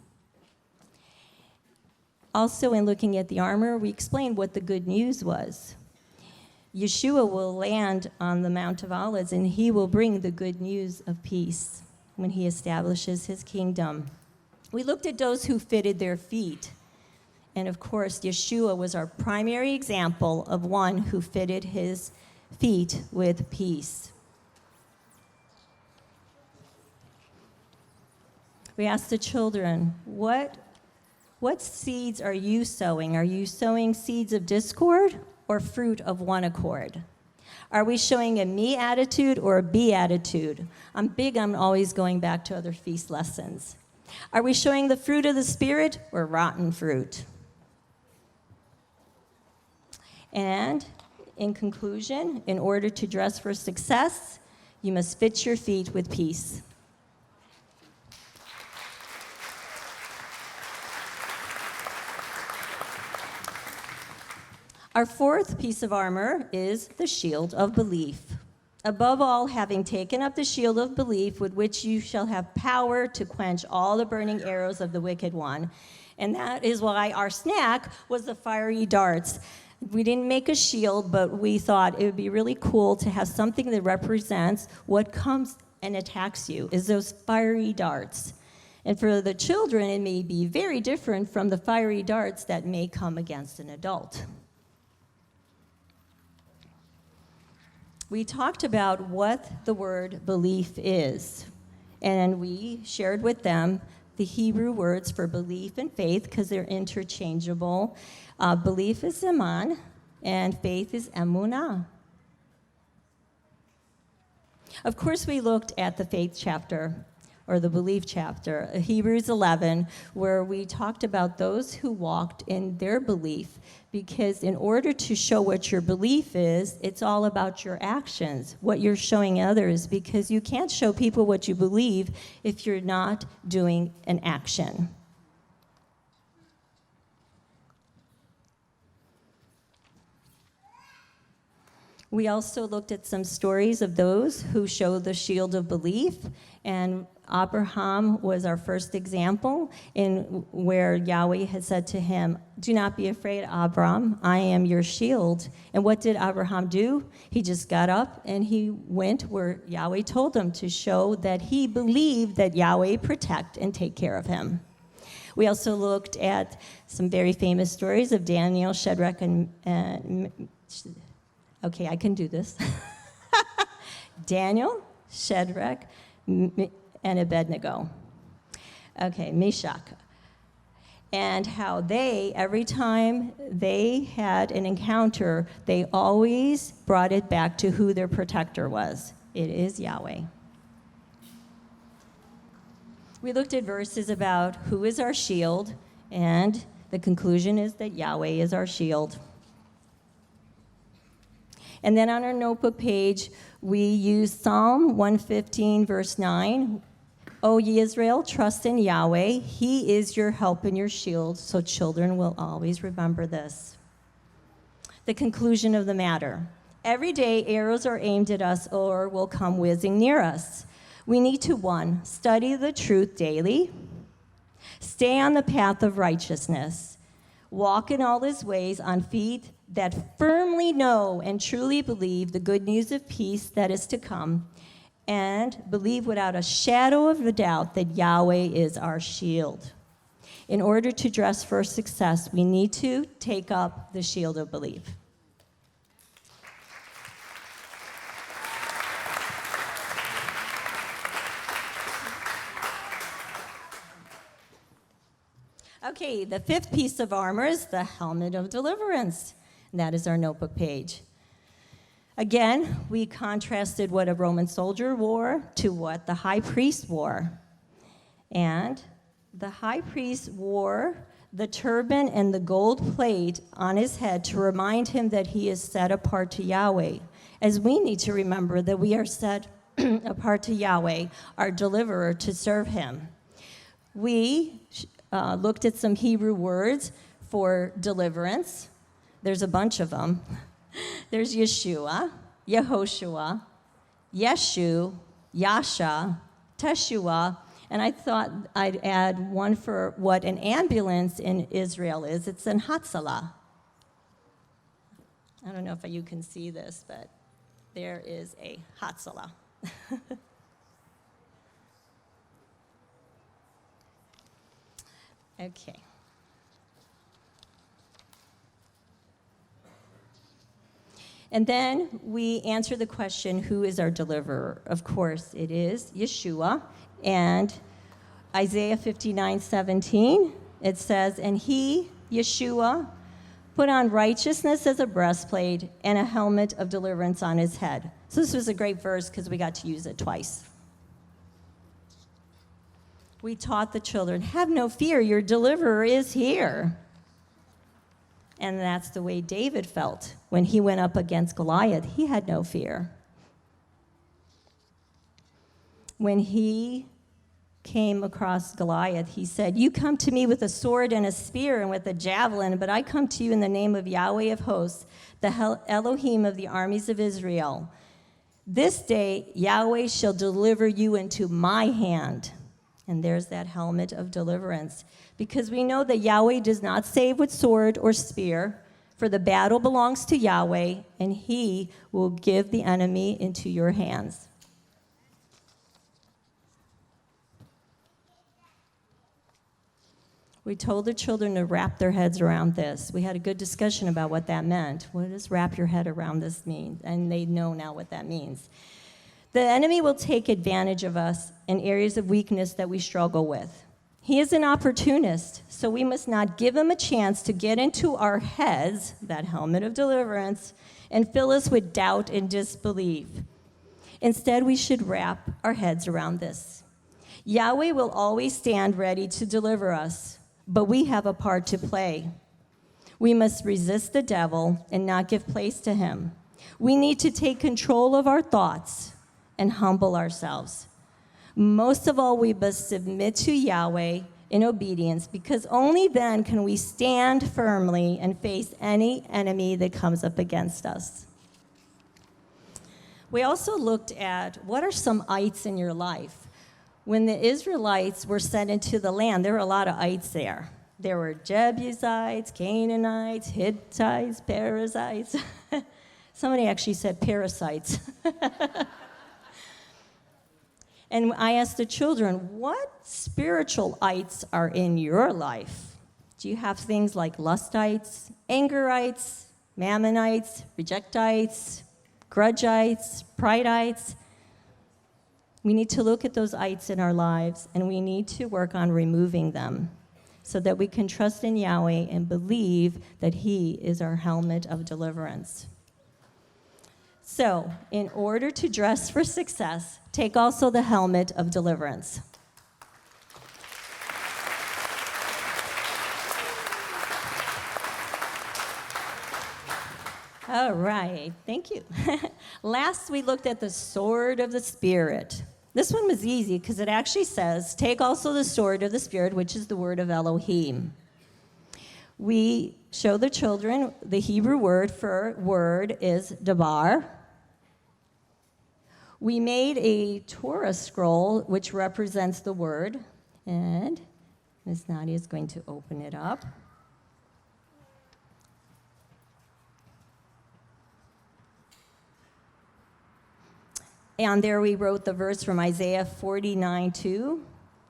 Also, in looking at the armor, we explained what the good news was. Yeshua will land on the Mount of Olives, and he will bring the good news of peace when he establishes his kingdom. We looked at those who fitted their feet. And of course, Yeshua was our primary example of one who fitted his feet with peace. We asked the children, what seeds are you sowing? Are you sowing seeds of discord or fruit of one accord? Are we showing a me attitude or a be attitude? I'm big on always going back to other feast lessons. Are we showing the fruit of the Spirit or rotten fruit? And in conclusion, in order to dress for success, you must fit your feet with peace. Our fourth piece of armor is the shield of belief. Above all, having taken up the shield of belief, with which you shall have power to quench all the burning arrows of the wicked one. And that is why our snack was the fiery darts. We didn't make a shield, but we thought it would be really cool to have something that represents what comes and attacks you, is those fiery darts. And for the children, it may be very different from the fiery darts that may come against an adult. We talked about what the word belief is, and we shared with them the Hebrew words for belief and faith because they're interchangeable. Belief is iman, and faith is emunah. Of course, we looked at the faith chapter, or the belief chapter, Hebrews 11, where we talked about those who walked in their belief, because in order to show what your belief is, it's all about your actions, what you're showing others, because you can't show people what you believe if you're not doing an action. We also looked at some stories of those who show the shield of belief, and Abraham was our first example in where Yahweh had said to him, "Do not be afraid, Abram, I am your shield." And what did Abraham do? He just got up and he went where Yahweh told him to show that he believed that Yahweh protect and take care of him. We also looked at some very famous stories of Daniel, Shadrach, and okay, I can do this. Daniel, Shadrach, and Abednego. Okay, Meshach. And how they, every time they had an encounter, they always brought it back to who their protector was. It is Yahweh. We looked at verses about who is our shield, and the conclusion is that Yahweh is our shield. And then on our notebook page, we use Psalm 115, verse 9. O ye Israel, trust in Yahweh. He is your help and your shield, so children will always remember this. The conclusion of the matter. Every day, arrows are aimed at us or will come whizzing near us. We need to, 1, study the truth daily, stay on the path of righteousness, walk in all his ways on feet that firmly know and truly believe the good news of peace that is to come, and believe without a shadow of a doubt that Yahweh is our shield. In order to dress for success, we need to take up the shield of belief. Okay, the fifth piece of armor is the helmet of deliverance. And that is our notebook page. Again, we contrasted what a Roman soldier wore to what the high priest wore. And the high priest wore the turban and the gold plate on his head to remind him that he is set apart to Yahweh, as we need to remember that we are set apart to Yahweh, our deliverer, to serve him. We looked at some Hebrew words for deliverance. There's a bunch of them. There's Yeshua, Yehoshua, Yeshu, Yasha, Teshua, and I thought I'd add one for what an ambulance in Israel is. It's an Hatzalah. I don't know if you can see this, but there is a Hatzalah. Okay. And then we answer the question, who is our deliverer? Of course, it is Yeshua. And Isaiah 59:17, it says, and he, Yeshua, put on righteousness as a breastplate and a helmet of deliverance on his head. So this was a great verse because we got to use it twice. We taught the children, have no fear, your deliverer is here. And that's the way David felt when he went up against Goliath. He had no fear. When he came across Goliath, he said, you come to me with a sword and a spear and with a javelin, but I come to you in the name of Yahweh of hosts, the Elohim of the armies of Israel. This day Yahweh shall deliver you into my hand. And there's that helmet of deliverance. Because we know that Yahweh does not save with sword or spear, for the battle belongs to Yahweh, and he will give the enemy into your hands. We told the children to wrap their heads around this. We had a good discussion about what that meant. What does wrap your head around this mean? And they know now what that means. The enemy will take advantage of us in areas of weakness that we struggle with. He is an opportunist, so we must not give him a chance to get into our heads, that helmet of deliverance, and fill us with doubt and disbelief. Instead, we should wrap our heads around this. Yahweh will always stand ready to deliver us, but we have a part to play. We must resist the devil and not give place to him. We need to take control of our thoughts and humble ourselves. Most of all, we must submit to Yahweh in obedience, because only then can we stand firmly and face any enemy that comes up against us. We also looked at what are some ites in your life. When the Israelites were sent into the land, there were a lot of ites there. There were Jebusites, Canaanites, Hittites, Perizzites. Somebody actually said parasites. And I asked the children, what spiritual ites are in your life? Do you have things like lustites, angerites, mammonites, rejectites, grudgeites, prideites? We need to look at those ites in our lives, and we need to work on removing them so that we can trust in Yahweh and believe that he is our helmet of deliverance. So, in order to dress for success, take also the helmet of deliverance. All right, thank you. Last, we looked at the sword of the Spirit. This one was easy because it actually says, take also the sword of the Spirit, which is the word of Elohim. We show the children the Hebrew word for word is dabar. We made a Torah scroll, which represents the word, and Ms. Nadia is going to open it up. And there we wrote the verse from Isaiah 49:2.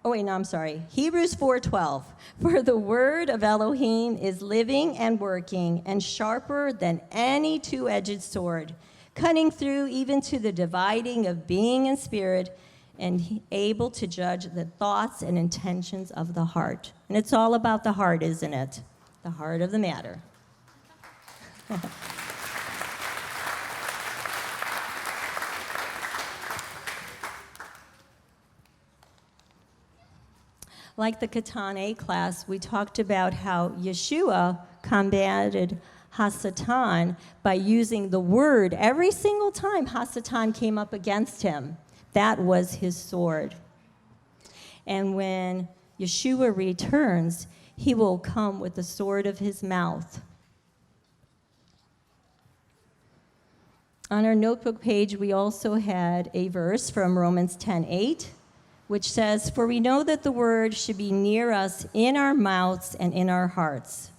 Oh, wait, no, I'm sorry. Hebrews 4:12. For the word of Elohim is living and working and sharper than any two-edged sword, cutting through even to the dividing of being and spirit, and able to judge the thoughts and intentions of the heart. And it's all about the heart, isn't it? The heart of the matter. Like the Katane class, we talked about how Yeshua combated Hasatan by using the word every single time Hasatan came up against him. That was his sword. And when Yeshua returns, he will come with the sword of his mouth. On our notebook page, we also had a verse from Romans 10:8, which says, "For we know that the word should be near us in our mouths and in our hearts."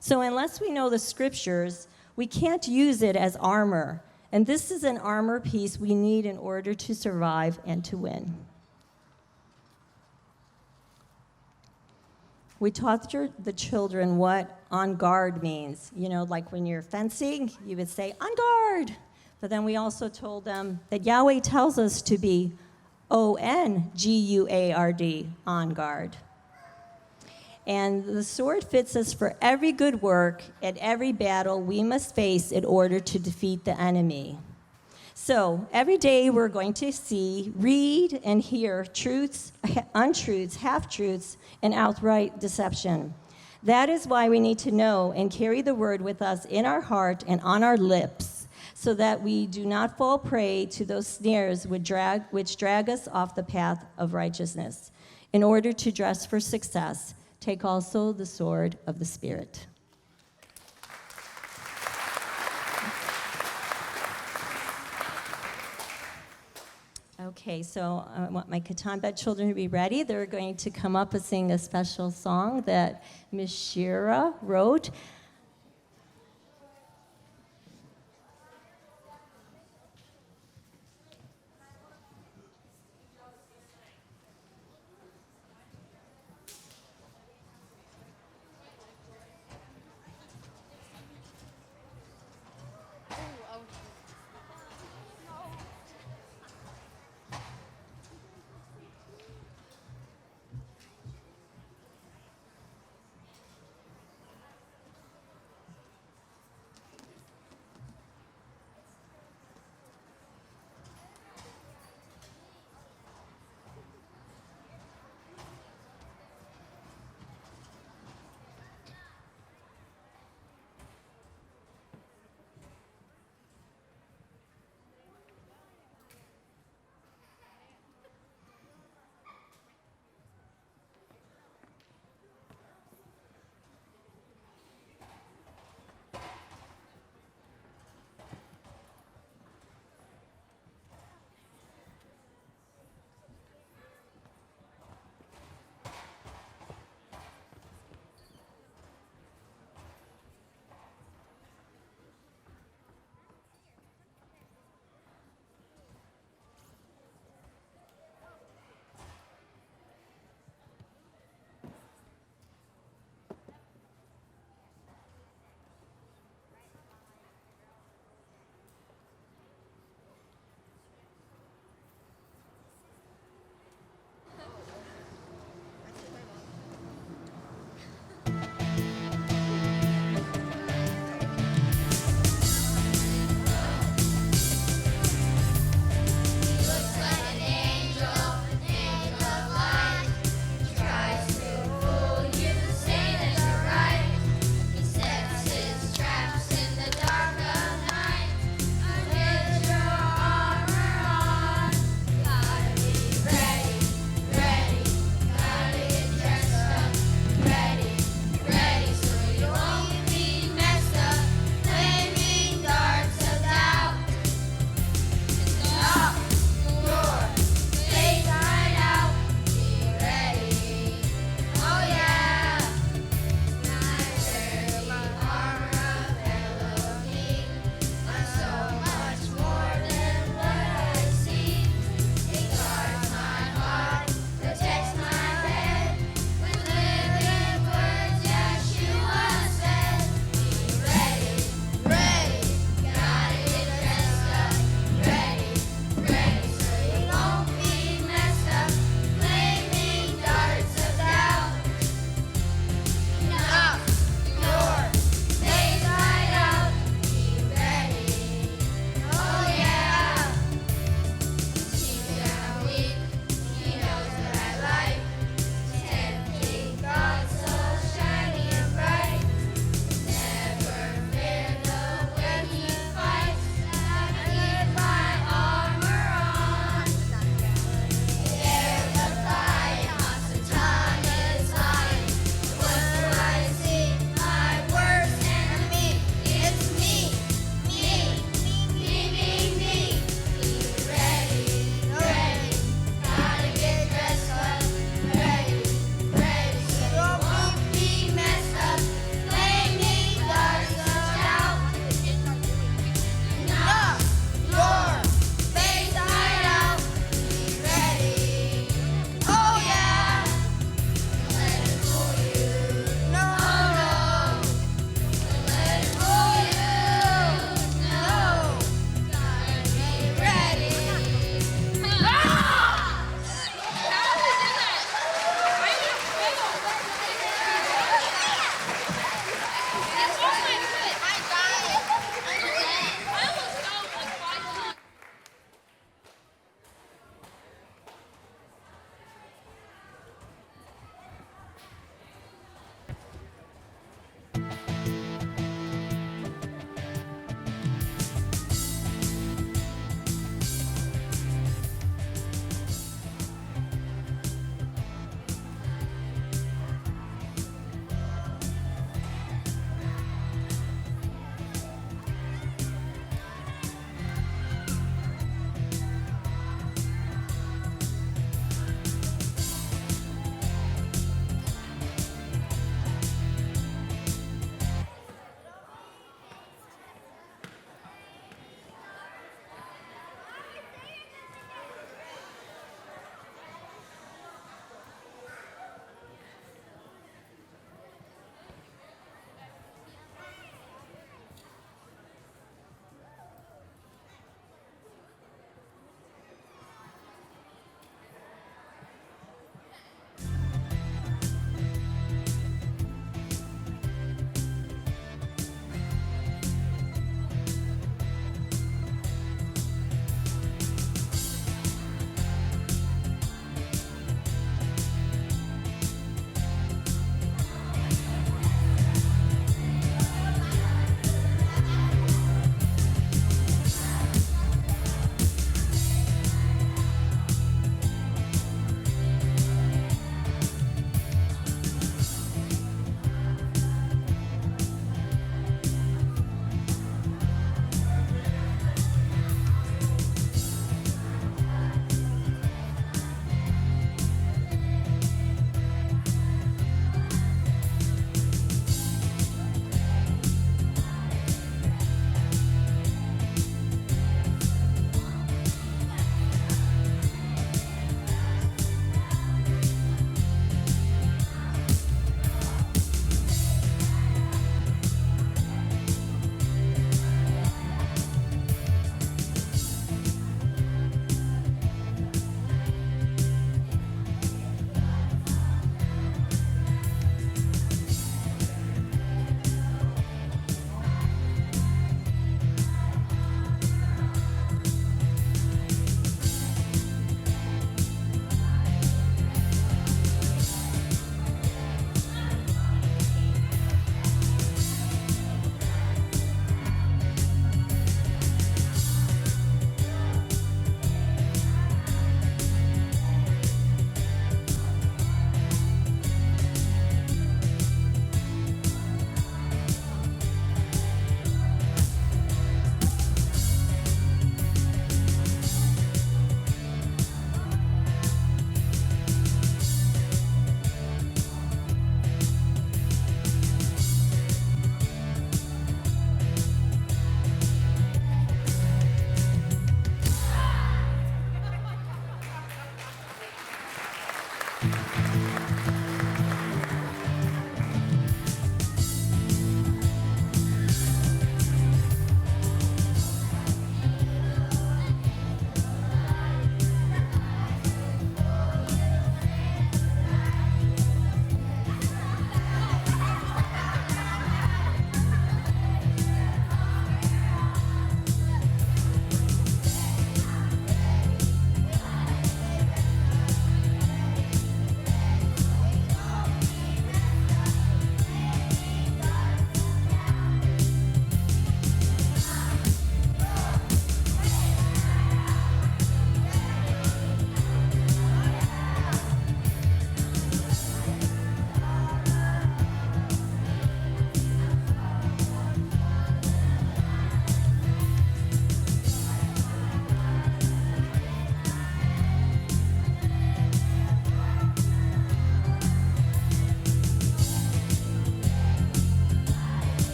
So unless we know the scriptures, we can't use it as armor. And this is an armor piece we need in order to survive and to win. We taught the children what on guard means. You know, like when you're fencing, you would say, on guard. But then we also told them that Yahweh tells us to be ONGUARD, on guard. And the sword fits us for every good work and every battle we must face in order to defeat the enemy. So every day we're going to see, read, and hear truths, untruths, half-truths, and outright deception. That is why we need to know and carry the word with us in our heart and on our lips, so that we do not fall prey to those snares which drag us off the path of righteousness. In order to dress for success, take also the sword of the Spirit. Okay, so I want my Katan Bet children to be ready. They're going to come up and sing a special song that Miss Shira wrote.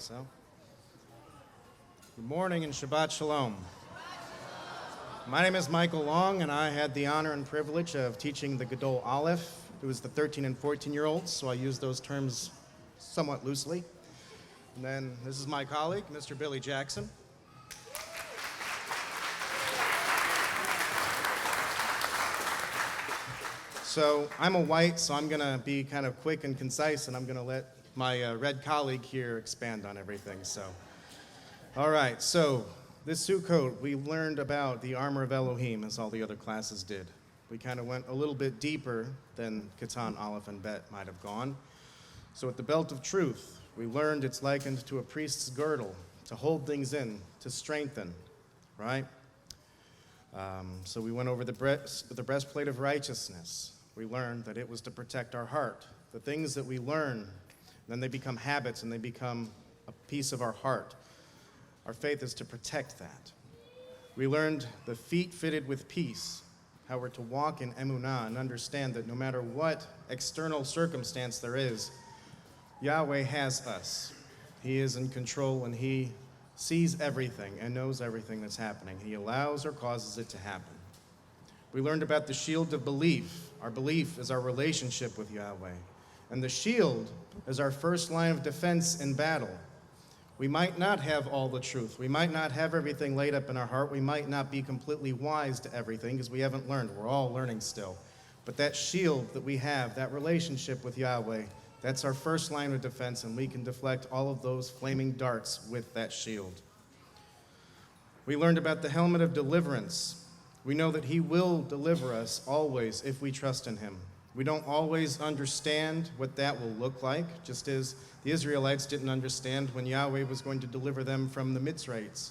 so. Good morning and Shabbat Shalom. My name is Michael Long, and I had the honor and privilege of teaching the Gadol Aleph. It was the 13 and 14-year-olds, so I use those terms somewhat loosely. And then this is my colleague, Mr. Billy Jackson. So I'm a white, so I'm going to be kind of quick and concise, and I'm going to let my red colleague here expand on everything. So, all right, so this Sukkot, we learned about the armor of Elohim, as all the other classes did. We kind of went a little bit deeper than Katan, Aleph, and Bet might have gone. So at the belt of truth, we learned it's likened to a priest's girdle, to hold things in, to strengthen, right? So we went over the breastplate of righteousness. We learned that it was to protect our heart. The things that we learn, then they become habits and they become a piece of our heart. Our faith is to protect that. We learned the feet fitted with peace, how we're to walk in emunah and understand that no matter what external circumstance there is, Yahweh has us. He is in control and he sees everything and knows everything that's happening. He allows or causes it to happen. We learned about the shield of belief. Our belief is our relationship with Yahweh. And the shield is our first line of defense in battle. We might not have all the truth. We might not have everything laid up in our heart. We might not be completely wise to everything because we haven't learned. We're all learning still. But that shield that we have, that relationship with Yahweh, that's our first line of defense, and we can deflect all of those flaming darts with that shield. We learned about the helmet of deliverance. We know that he will deliver us always if we trust in him. We don't always understand what that will look like, just as the Israelites didn't understand when Yahweh was going to deliver them from the Mitzrites.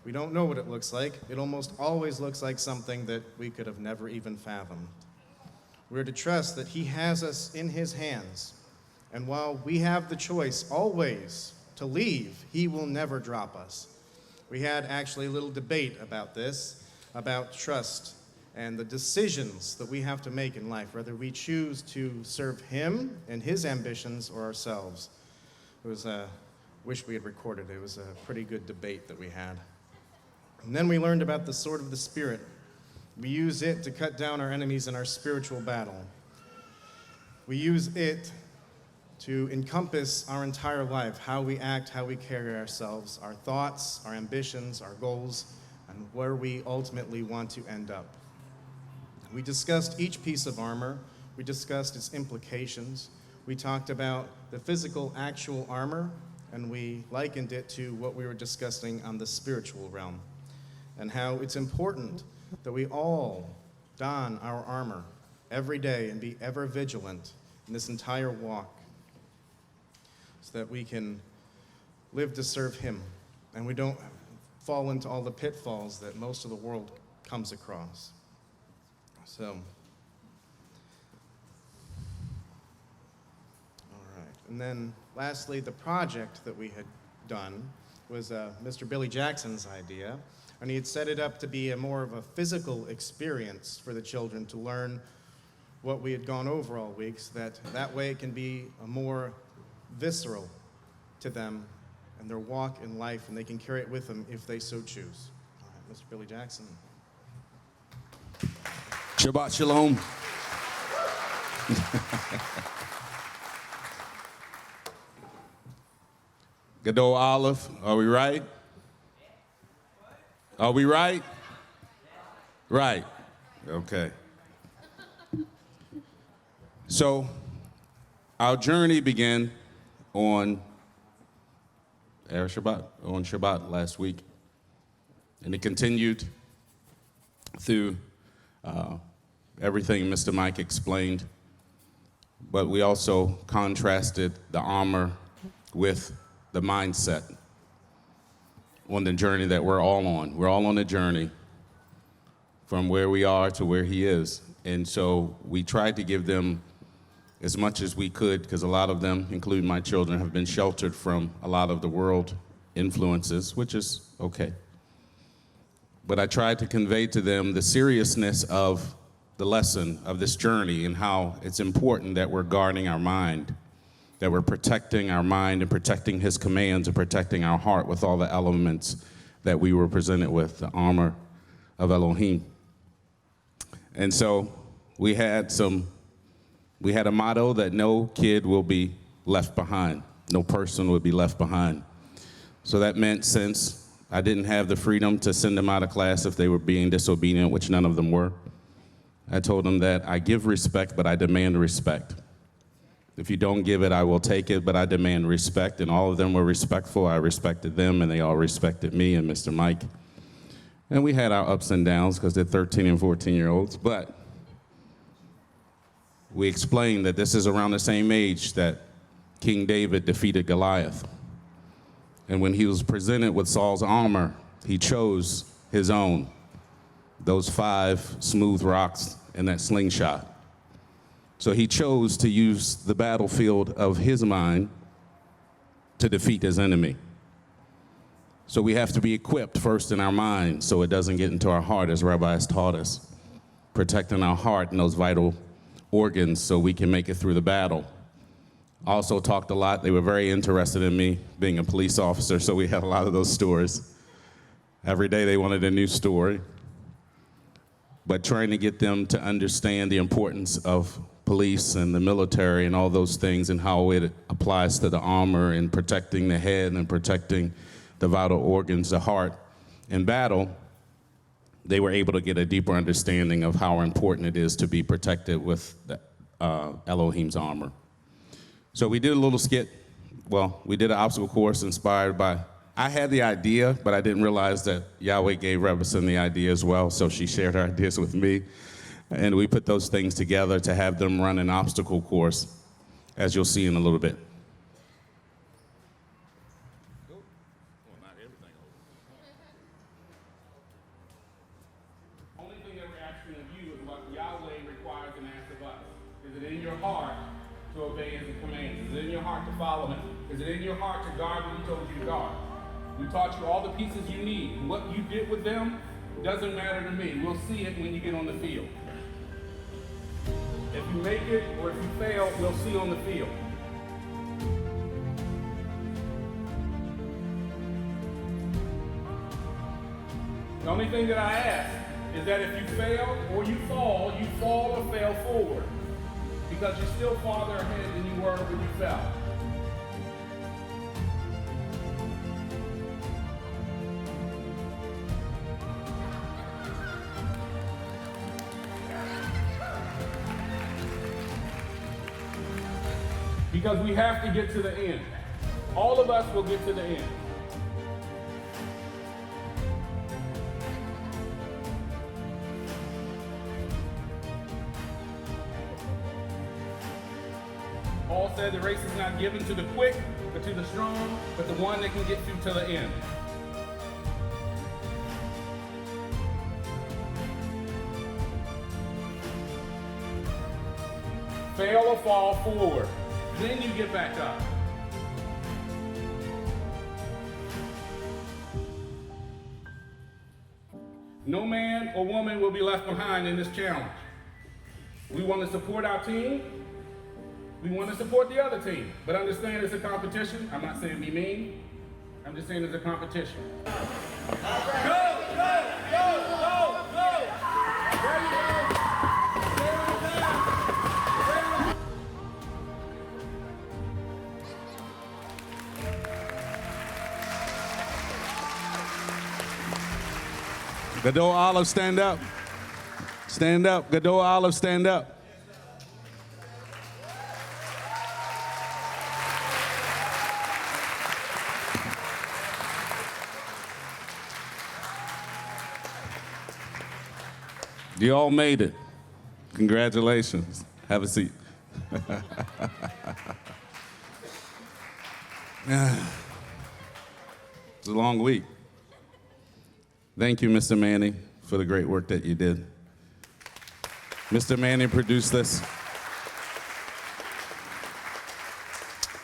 We don't know what it looks like. It almost always looks like something that we could have never even fathomed. We're to trust that he has us in his hands, and while we have the choice always to leave, he will never drop us. We had actually a little debate about this, about trust and the decisions that we have to make in life, whether we choose to serve him and his ambitions or ourselves. It was wish we had recorded it. It was a pretty good debate that we had. And then we learned about the sword of the Spirit. We use it to cut down our enemies in our spiritual battle. We use it to encompass our entire life, how we act, how we carry ourselves, our thoughts, our ambitions, our goals, and where we ultimately want to end up. We discussed each piece of armor. We discussed its implications. We talked about the physical, actual armor, and we likened it to what we were discussing on the spiritual realm, and how it's important that we all don our armor every day and be ever vigilant in this entire walk so that we can live to serve him and we don't fall into all the pitfalls that most of the world comes across. So, all right. And then lastly, the project that we had done was Mr. Billy Jackson's idea, and he had set it up to be more of a physical experience for the children to learn what we had gone over all week, so that way it can be a more visceral to them and their walk in life, and they can carry it with them if they so choose. All right, Mr. Billy Jackson. Shabbat Shalom. Gadol Aleph, are we right? Are we right? Right. Okay. So, our journey began on Shabbat last week, and it continued through everything Mr. Mike explained, but we also contrasted the armor with the mindset on the journey that we're all on. We're all on a journey from where we are to where he is. And so we tried to give them as much as we could, because a lot of them, including my children, have been sheltered from a lot of the world influences, which is okay. But I tried to convey to them the seriousness of the lesson of this journey and how it's important that we're guarding our mind that we're protecting our mind and protecting his commands and protecting our heart with all the elements that we were presented with, the armor of Elohim. And so we had a motto that no kid will be left behind, no person will be left behind. So that meant since I didn't have the freedom to send them out of class if they were being disobedient, which none of them were, I told them that I give respect, but I demand respect. If you don't give it, I will take it, but I demand respect. And all of them were respectful. I respected them, and they all respected me and Mr. Mike. And we had our ups and downs because they're 13 and 14-year-olds, but we explained that this is around the same age that King David defeated Goliath. And when he was presented with Saul's armor, he chose his own, those 5 smooth rocks and that slingshot. So he chose to use the battlefield of his mind to defeat his enemy. So we have to be equipped first in our mind so it doesn't get into our heart, as Rabbi has taught us, protecting our heart and those vital organs so we can make it through the battle. Also talked a lot. They were very interested in me being a police officer, so we had a lot of those stories. Every day they wanted a new story. But trying to get them to understand the importance of police and the military and all those things and how it applies to the armor and protecting the head and protecting the vital organs, the heart, in battle, they were able to get a deeper understanding of how important it is to be protected with the, Elohim's armor. So we did a little skit. Well, we did an obstacle course inspired by, I had the idea, but I didn't realize that Yahweh gave Rebbeson the idea as well, so she shared her ideas with me. And we put those things together to have them run an obstacle course, as you'll see in a little bit. Only thing that we're asking of you is what Yahweh requires and asks of us. Is it in your heart to obey his commands? Is it in your heart to follow him? Is it in your heart to guard what he told you to guard? We taught you all the pieces you need. What you did with them doesn't matter to me. We'll see it when you get on the field. If you make it or if you fail, we'll see on the field. The only thing that I ask is that if you fail or you fall or fail forward, because you're still farther ahead than you were when you fell. Because we have to get to the end. All of us will get to the end. Paul said the race is not given to the quick, but to the strong, but the one that can get through to the end. Fail or fall forward. Then you get back up. No man or woman will be left behind in this challenge. We want to support our team. We want to support the other team. But understand it's a competition. I'm not saying be mean. I'm just saying it's a competition. Go, go, go, go, go. There you go. Stay on time. Gadol Olive, stand up. Stand up. Gadol Olive, stand up. You all made it. Congratulations. Have a seat. It's a long week. Thank you, Mr. Manning, for the great work that you did. Mr. Manning produced this.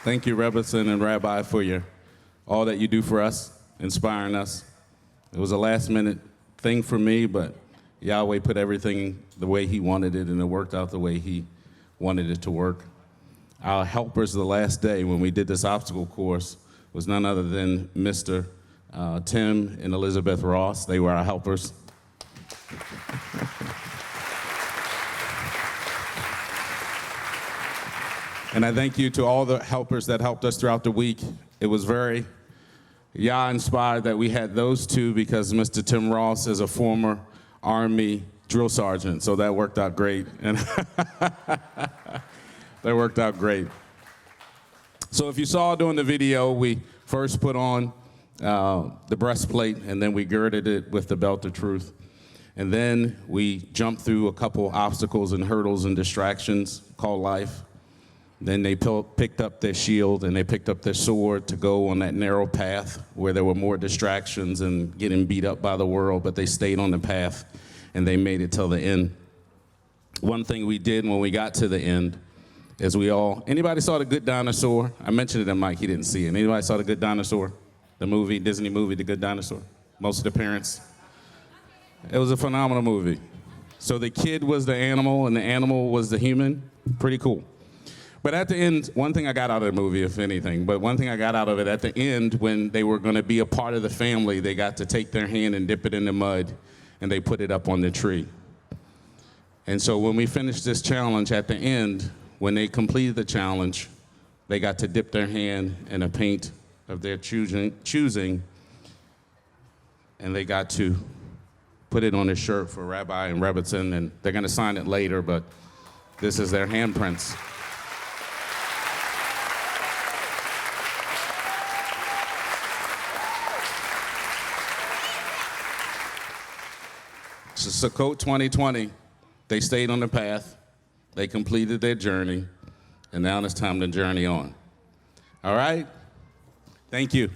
Thank you, Rebbeson and Rabbi, for all that you do for us, inspiring us. It was a last-minute thing for me, but Yahweh put everything the way he wanted it, and it worked out the way he wanted it to work. Our helpers the last day when we did this obstacle course was none other than Mr. Tim and Elizabeth Ross. They were our helpers. And I thank you to all the helpers that helped us throughout the week. It was very inspired that we had those two because Mr. Tim Ross is a former Army drill sergeant, so that worked out great. And that worked out great. So if you saw during the video, we first put on the breastplate, and then we girded it with the belt of truth. And then we jumped through a couple obstacles and hurdles and distractions called life. Then they picked up their shield and they picked up their sword to go on that narrow path where there were more distractions and getting beat up by the world, but they stayed on the path and they made it till the end. One thing we did when we got to the end is anybody saw The Good Dinosaur? I mentioned it to Mike, he didn't see it. Anybody saw The Good Dinosaur? The movie, Disney movie, The Good Dinosaur? Most of the parents? It was a phenomenal movie. So the kid was the animal and the animal was the human. Pretty cool. But at the end, one thing I got out of the movie, if anything, but one thing I got out of it, at the end, when they were going to be a part of the family, they got to take their hand and dip it in the mud, and they put it up on the tree. And so when we finished this challenge, at the end, when they completed the challenge, they got to dip their hand in a paint of their choosing, and they got to put it on a shirt for Rabbi and Rebbitzin, and they're going to sign it later, but this is their handprints. So Sukkot 2020, they stayed on the path, they completed their journey, and now it's time to journey on. All right? Thank you.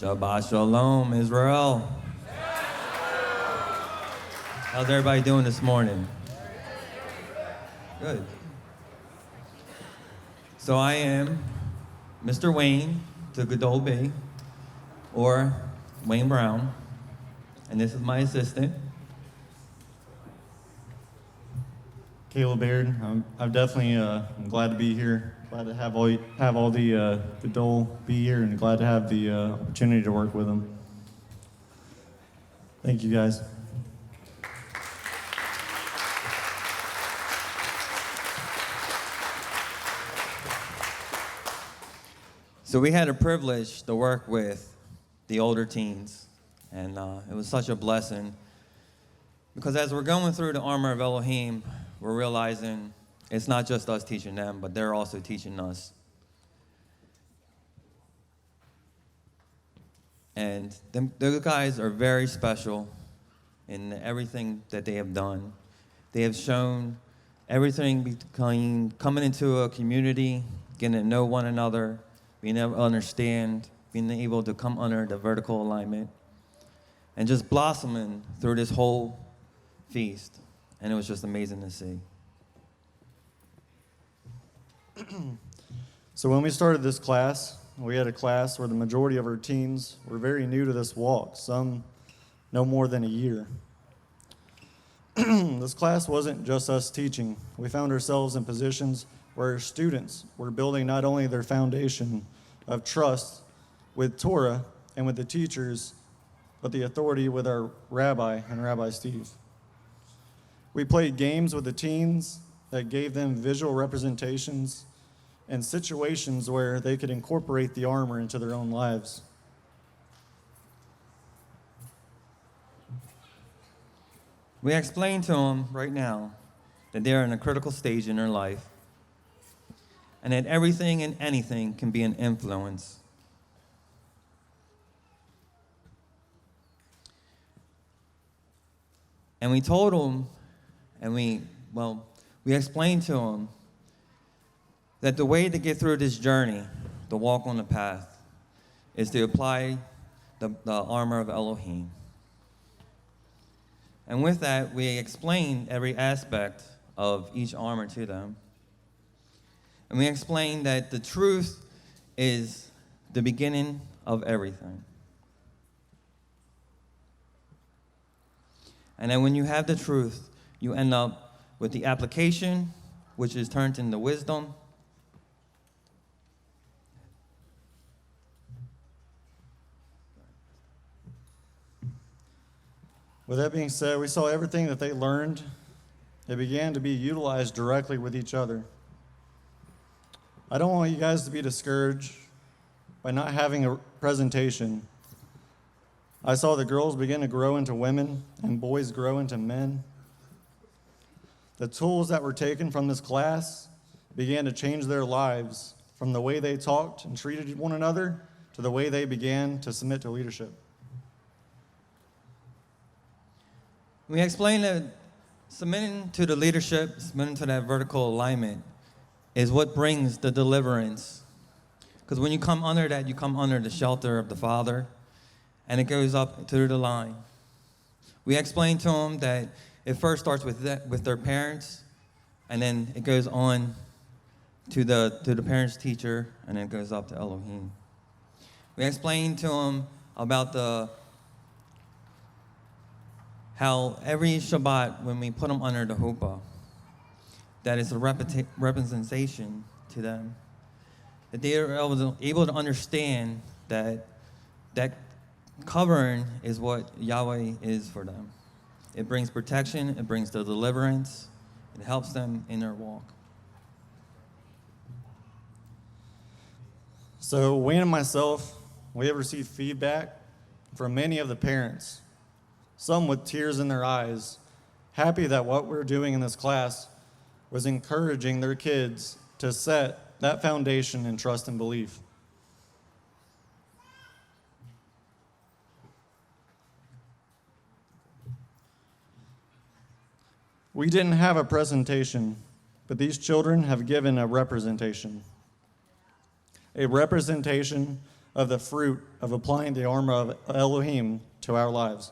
Shabbat Shalom, Israel. How's everybody doing this morning? Good. So I am Mr. Wayne to Godol B, or Wayne Brown, and this is my assistant. Caleb Baird. I'm definitely I'm glad to be here. Glad to have all the Dole be here, and glad to have the opportunity to work with them. Thank you, guys. So we had a privilege to work with the older teens, and it was such a blessing because as we're going through the armor of Elohim, we're realizing it's not just us teaching them, but they're also teaching us. And those guys are very special in everything that they have done. They have shown everything between coming into a community, getting to know one another, being able to understand, being able to come under the vertical alignment, and just blossoming through this whole feast. And it was just amazing to see. So when we started this class, we had a class where the majority of our teens were very new to this walk, some no more than a year. This class wasn't just us teaching. We found ourselves in positions where our students were building not only their foundation of trust with Torah and with the teachers, but the authority with our rabbi and Rabbi Steve. We played games with the teens that gave them visual representations and situations where they could incorporate the armor into their own lives. We explain to them right now that they're in a critical stage in their life and that everything and anything can be an influence. And we told them, and we explained to them that the way to get through this journey, to walk on the path, is to apply the armor of Elohim. And with that, we explained every aspect of each armor to them. And we explained that the truth is the beginning of everything. And then when you have the truth, you end up with the application, which is turned into wisdom. With that being said, we saw everything that they learned. It began to be utilized directly with each other. I don't want you guys to be discouraged by not having a presentation. I saw the girls begin to grow into women and boys grow into men. The tools that were taken from this class began to change their lives from the way they talked and treated one another to the way they began to submit to leadership. We explained that submitting to the leadership, submitting to that vertical alignment is what brings the deliverance. Because when you come under that, you come under the shelter of the Father, and it goes up through the line. We explained to them that it first starts with their parents, and then it goes on to the parents' teacher, and then it goes up to Elohim. We explained to them about how every Shabbat, when we put them under the huppah, that is a representation to them. That they are able to understand that covering is what Yahweh is for them. It brings protection, it brings the deliverance, it helps them in their walk. So Wayne and myself, we have received feedback from many of the parents, some with tears in their eyes, happy that what we're doing in this class was encouraging their kids to set that foundation in trust and belief. We didn't have a presentation, but these children have given a representation of the fruit of applying the armor of Elohim to our lives.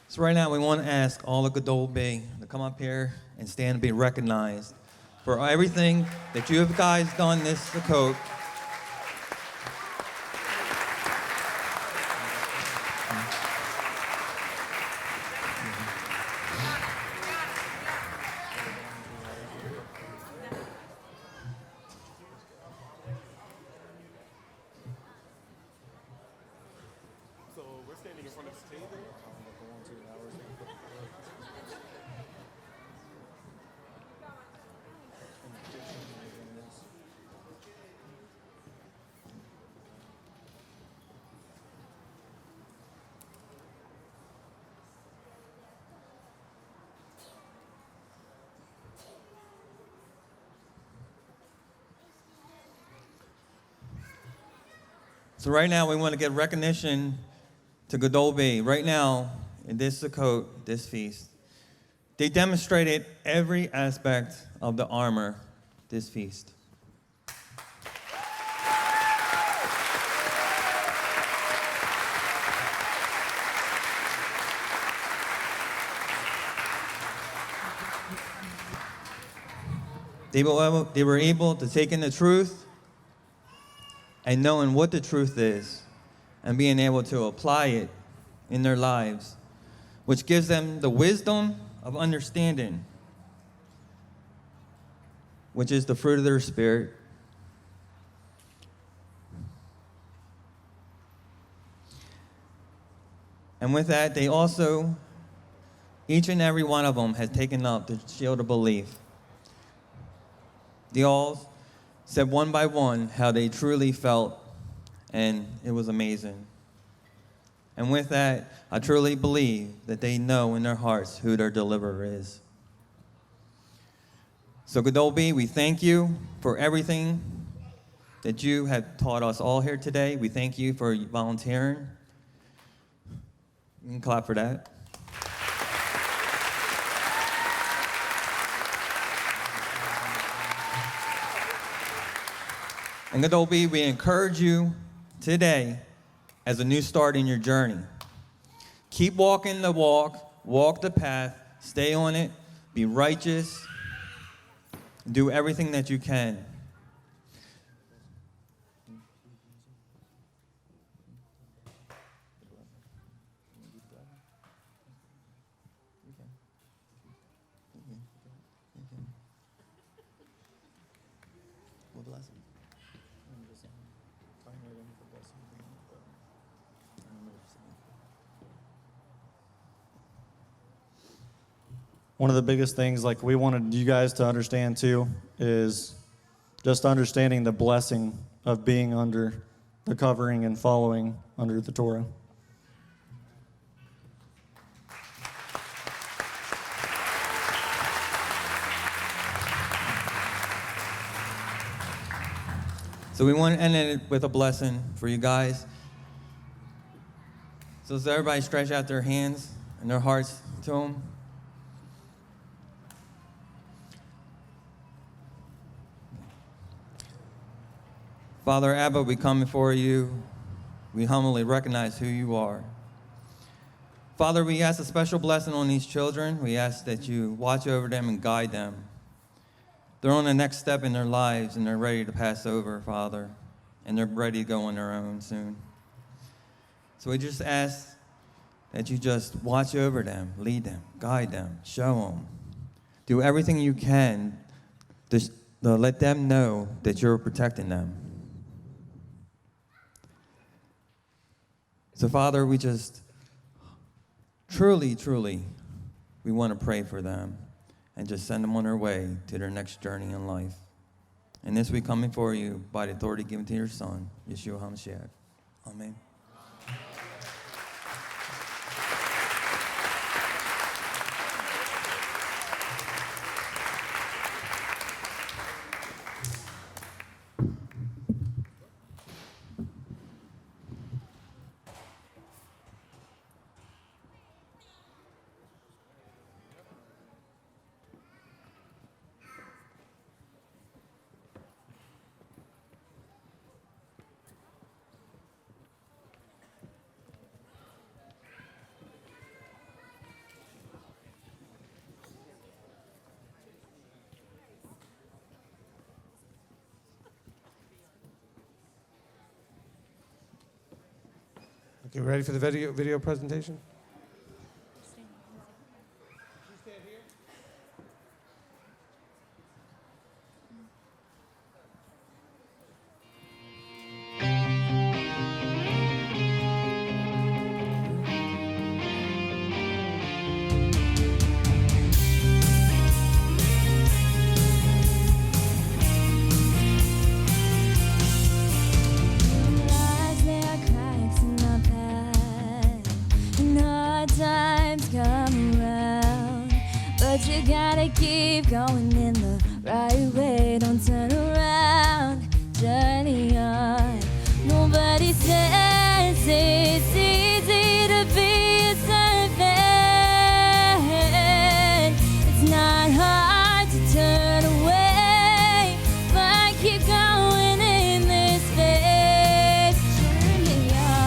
So right now we want to ask all the Gadol Bay to come up here and stand and be recognized for everything that you guys done this Sukkot. So right now we want to give recognition to Gadol Bay. Right now, in this Sukkot, this feast, they demonstrated every aspect of the armor this feast. They were able to take in the truth and knowing what the truth is and being able to apply it in their lives, which gives them the wisdom of understanding, which is the fruit of their spirit. And with that, they also, each and every one of them has taken up the shield of belief. They all said one by one how they truly felt, and it was amazing. And with that, I truly believe that they know in their hearts who their deliverer is. So Gadol B, we thank you for everything that you have taught us all here today. We thank you for volunteering. You can clap for that. And Gadol B, we encourage you today as a new start in your journey. Keep walking the walk, walk the path, stay on it, be righteous, do everything that you can. One of the biggest things, like we wanted you guys to understand too, is just understanding the blessing of being under the covering and following under the Torah. So we want to end it with a blessing for you guys. So does everybody stretch out their hands and their hearts to Him? Father Abba, we come before you. We humbly recognize who you are. Father, we ask a special blessing on these children. We ask that you watch over them and guide them. They're on the next step in their lives, and they're ready to pass over, Father, and they're ready to go on their own soon. So we just ask that you just watch over them, lead them, guide them, show them. Do everything you can to let them know that you're protecting them. So, Father, we just truly, we want to pray for them and just send them on their way to their next journey in life. And this we come before you by the authority given to your Son, Yeshua HaMashiach. Amen. Okay, ready for the video presentation? Lies, there are cracks in my path, and hard times come around. But you gotta keep going in the right way. Don't turn around, journey on. Nobody says it's easy to be a servant. It's not hard to turn away, but keep going in this faith. Journey on,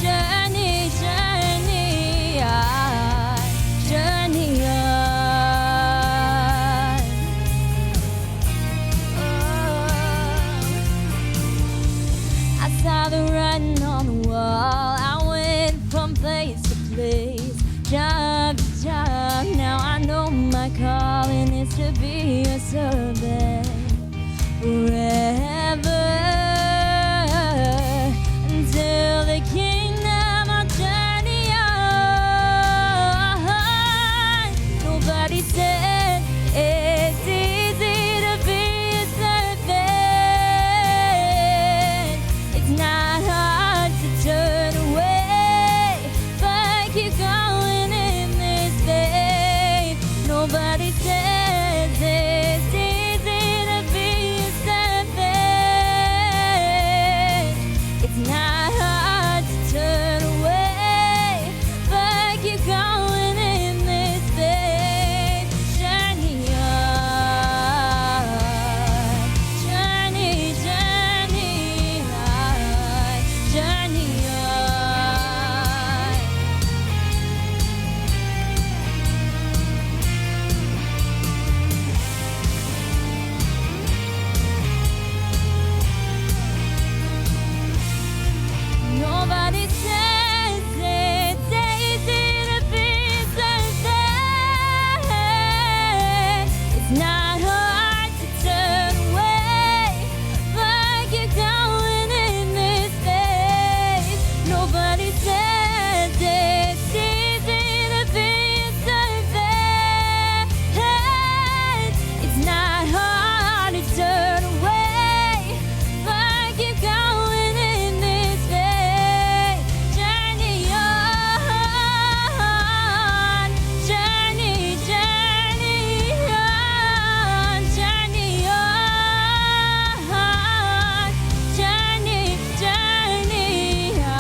journey, journey on, journey on. I saw the writing on the wall. I went from place to place, job to job. Now I know my calling is to be a servant forever, until the kingdom I'll journey on. Nobody said it's easy to be a servant. It's not hard to turn away, but keep going in this faith. Nobody says it's easy to be a servant. It's not hard to turn away, but keep going in this faith. Journey on, journey, journey on, journey on. Nobody says it's easy to be servant. It's not hard to turn away, but keep going in this faith. Nobody says it's easy to be servant. It's not hard to turn away, but keep going in this faith. Journey on, journey, journey on, journey on, journey, journey on.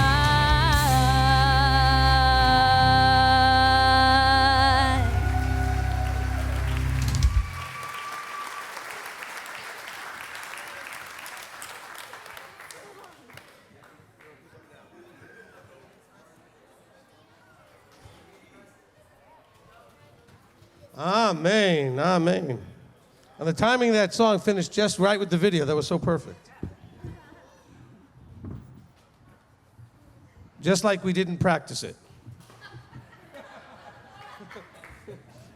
Amen, amen. And the timing of that song finished just right with the video. That was so perfect. Just like we didn't practice it.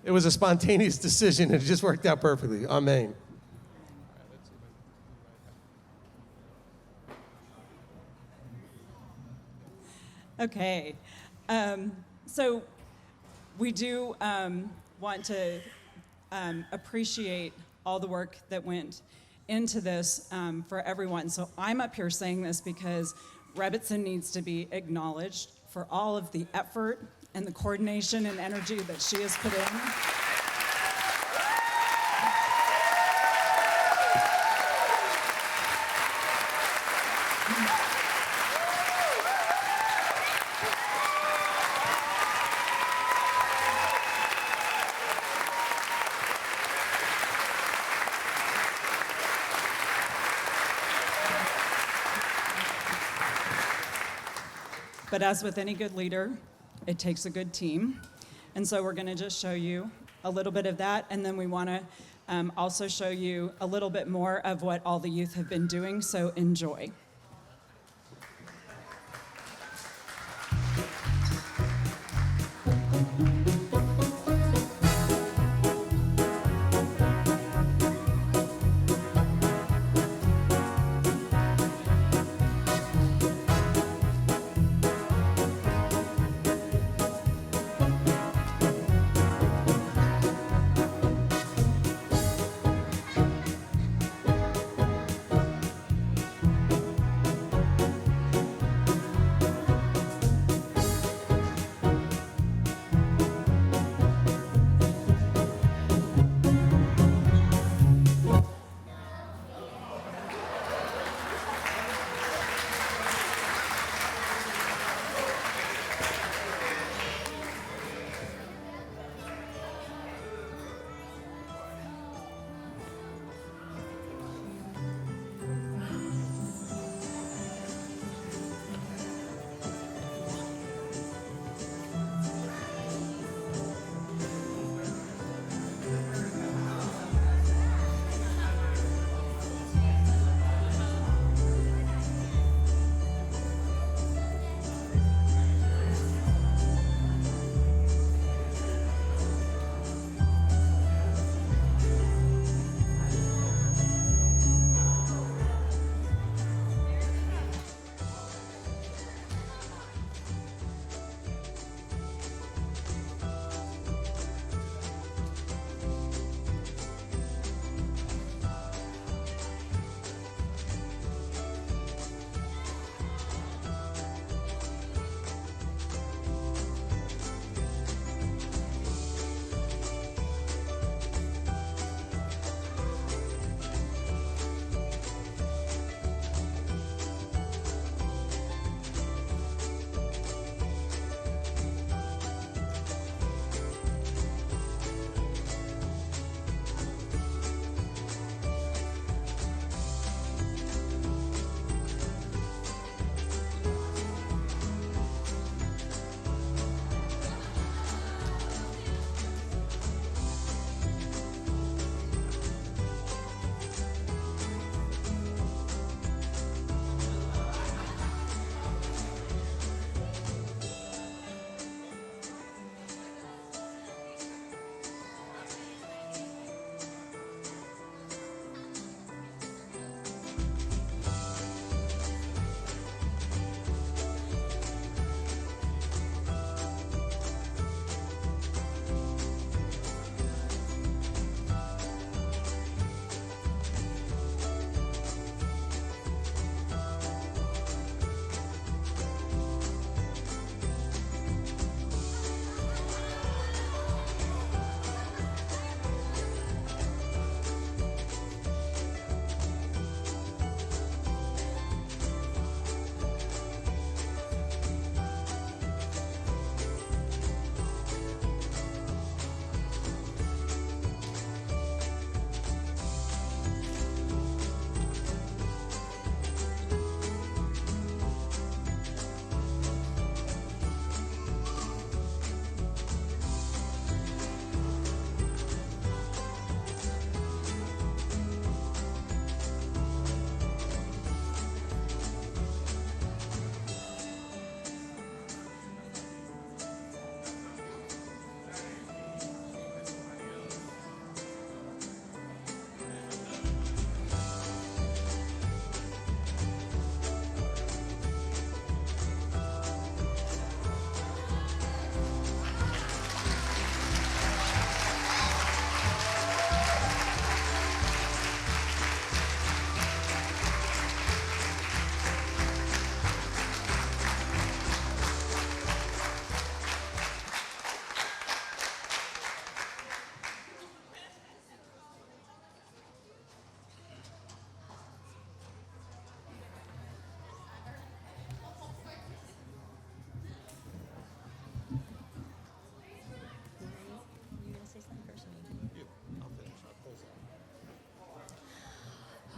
It was a spontaneous decision, and it just worked out perfectly. Amen. Okay. So we do want to appreciate all the work that went into this for everyone. So I'm up here saying this because Rebbitzin needs to be acknowledged for all of the effort and the coordination and energy that she has put in. But as with any good leader, it takes a good team. And so we're going to just show you a little bit of that, and then we want to also show you a little bit more of what all the youth have been doing, so enjoy.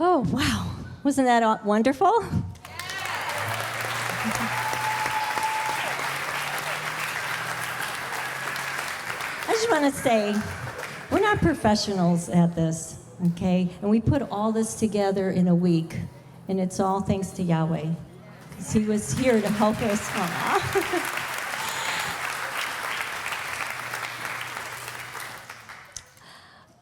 Oh, wow. Wasn't that wonderful? I just want to say, we're not professionals at this, okay? And we put all this together in a week, and it's all thanks to Yahweh, because He was here to help us. Aw.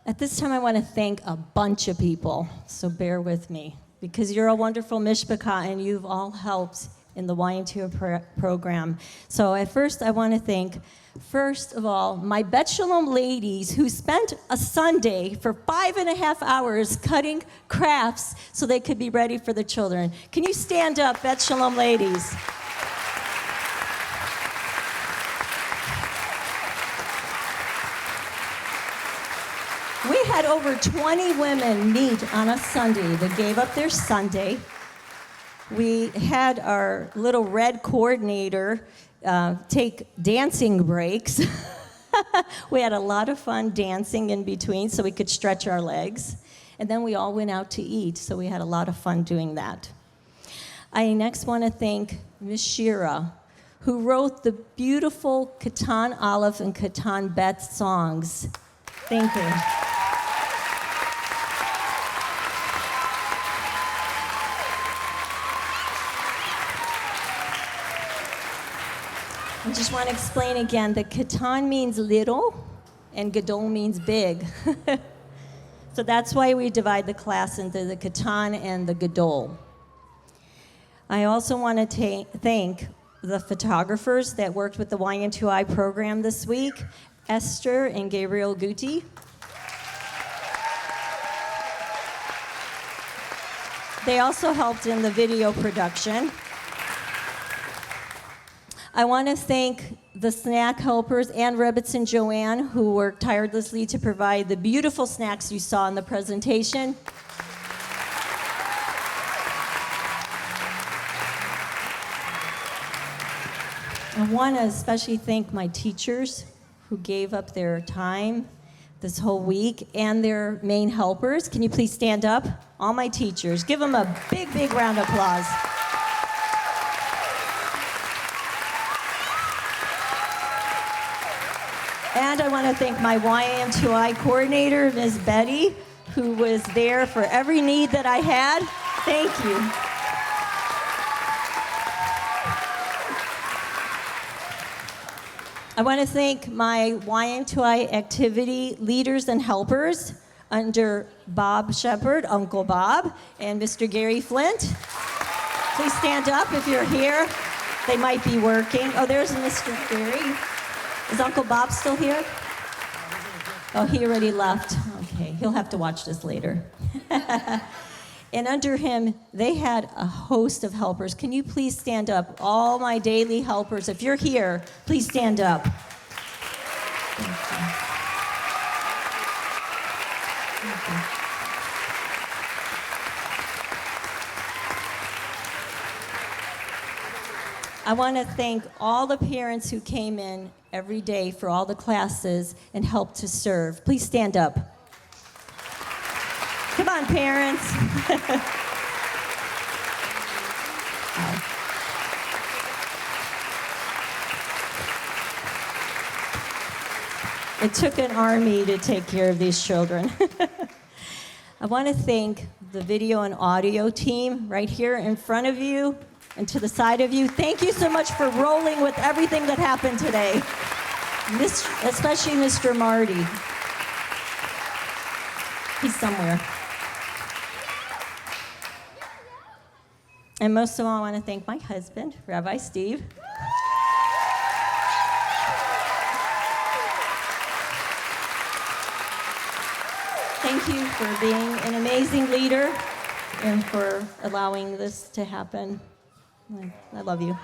At this time, I want to thank a bunch of people, so bear with me, because you're a wonderful mishpachah, and you've all helped in the YMTOI program. So at first, I want to thank, first of all, my Bet Shalom ladies who spent a Sunday for 5.5 hours cutting crafts so they could be ready for the children. Can you stand up, Bet Shalom ladies? We had over 20 women meet on a Sunday that gave up their Sunday. We had our little red coordinator take dancing breaks. We had a lot of fun dancing in between so we could stretch our legs. And then we all went out to eat, so we had a lot of fun doing that. I next want to thank Miss Shira, who wrote the beautiful Katan Aleph and Katan Bet songs. Thank you. I just want to explain again that Katan means little and Gadol means big. So that's why we divide the class into the Katan and the Gadol. I also want to thank the photographers that worked with the YMTOI program this week, Esther and Gabriel Guti. They also helped in the video production. I want to thank the snack helpers and Rebitz and Joanne, who worked tirelessly to provide the beautiful snacks you saw in the presentation. I want to especially thank my teachers who gave up their time this whole week and their main helpers. Can you please stand up? All my teachers. Give them a big, big round of applause. And I want to thank my YMTOI coordinator, Ms. Betty, who was there for every need that I had. Thank you. I want to thank my YMTOI activity leaders and helpers under Bob Shepard, Uncle Bob, and Mr. Gary Flint. Please stand up if you're here. They might be working. Oh, there's Mr. Gary. Is Uncle Bob still here? Oh, he already left. Okay, he'll have to watch this later. And under him, they had a host of helpers. Can you please stand up? All my daily helpers, if you're here, please stand up. Thank you. Thank you. I want to thank all the parents who came in every day for all the classes and helped to serve. Please stand up. Come on, parents. It took an army to take care of these children. I want to thank the video and audio team right here in front of you and to the side of you. Thank you so much for rolling with everything that happened today, especially Mr. Marty. He's somewhere. And most of all, I want to thank my husband, Rabbi Steve. Thank you for being an amazing leader and for allowing this to happen. I love you.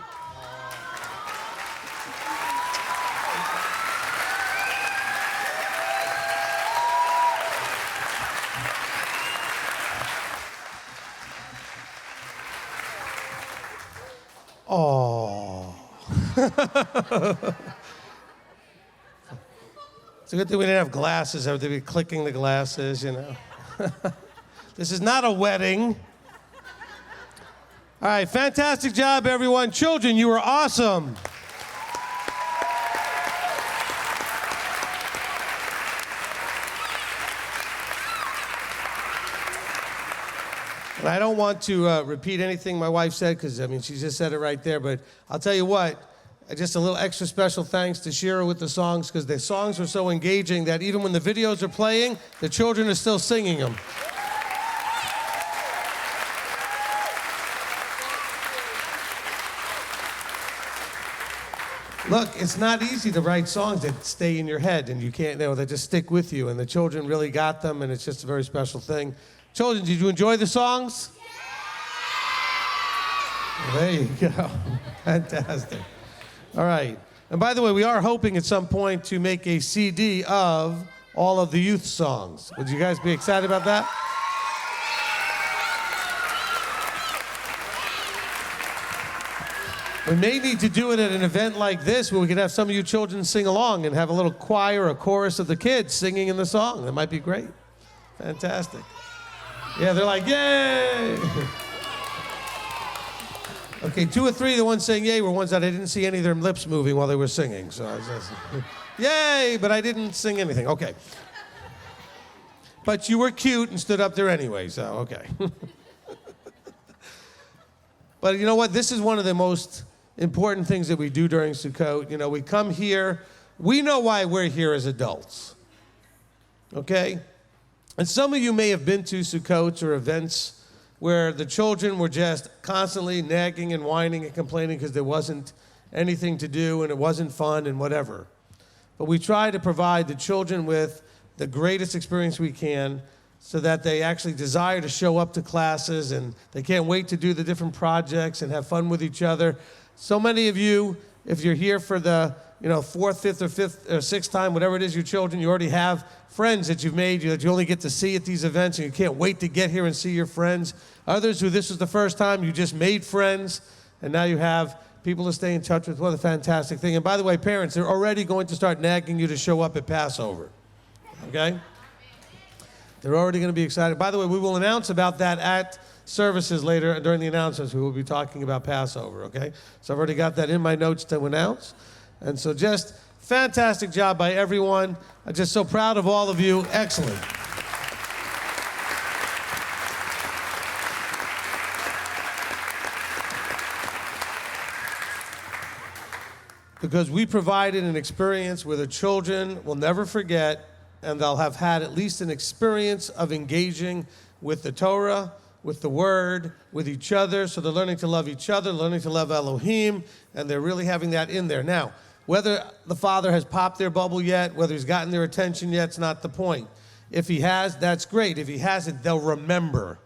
Oh. It's a good thing we didn't have glasses. I would be clicking the glasses, you know. This is not a wedding. All right, fantastic job, everyone. Children, you were awesome. And I don't want to repeat anything my wife said, because, I mean, she just said it right there. But I'll tell you what, just a little extra special thanks to Shira with the songs, because the songs are so engaging that even when the videos are playing, the children are still singing them. Look, it's not easy to write songs that stay in your head and you can't, they just stick with you. And the children really got them, and it's just a very special thing. Children, did you enjoy the songs? Yeah. There you go. Fantastic. All right. And by the way, we are hoping at some point to make a CD of all of the youth songs. Would you guys be excited about that? We may need to do it at an event like this where we could have some of you children sing along and have a little choir, a chorus of the kids singing in the song. That might be great. Fantastic. Yeah, they're like, yay! Okay, 2 or 3 of the ones saying yay were ones that I didn't see any of their lips moving while they were singing. So I was just, yay, but I didn't sing anything. Okay. But you were cute and stood up there anyway, so okay. But you know what? This is one of the most important things that we do during Sukkot. You know, we come here. We know why we're here as adults. Okay? And some of you may have been to Sukkots or events where the children were just constantly nagging and whining and complaining because there wasn't anything to do and it wasn't fun and whatever. But we try to provide the children with the greatest experience we can so that they actually desire to show up to classes and they can't wait to do the different projects and have fun with each other. So many of you, if you're here for the 4th, 5th, or 5th or 6th time, whatever it is, your children, you already have friends that you've made that you only get to see at these events, and you can't wait to get here and see your friends. Others who this was the first time, you just made friends, and now you have people to stay in touch with. What a fantastic thing. And by the way, parents, they're already going to start nagging you to show up at Passover, okay? They're already going to be excited. By the way, we will announce about that at services later. During the announcements, we will be talking about Passover, okay? So I've already got that in my notes to announce. And so just fantastic job by everyone. I'm just so proud of all of you. Excellent. Because we provided an experience where the children will never forget, and they'll have had at least an experience of engaging with the Torah, with the Word, with each other. So they're learning to love each other, learning to love Elohim, and they're really having that in there. Now, whether the father has popped their bubble yet, whether he's gotten their attention yet, it's not the point. If he has, that's great. If he hasn't, they'll remember.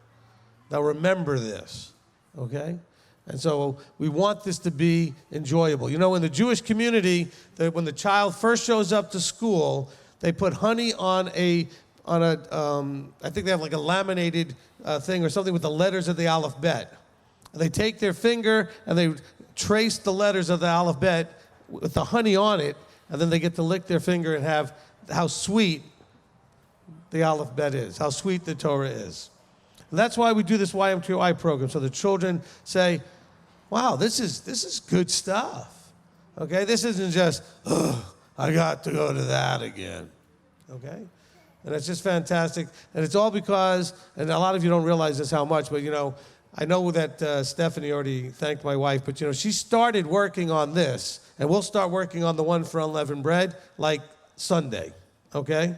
They'll remember this, okay? And so we want this to be enjoyable. You know, in the Jewish community, when the child first shows up to school, they put honey on I think they have like a laminated thing or something with the letters of the alphabet. And they take their finger and they trace the letters of the alphabet with the honey on it, and then they get to lick their finger and have how sweet the alphabet is, how sweet the Torah is. And that's why we do this YMTOI program, so the children say, wow, this is good stuff. Okay, this isn't just, I got to go to that again. Okay? And it's just fantastic. And it's all because, and a lot of you don't realize this how much, but I know that Stephanie already thanked my wife, but she started working on this, and we'll start working on the one for unleavened bread like Sunday, okay?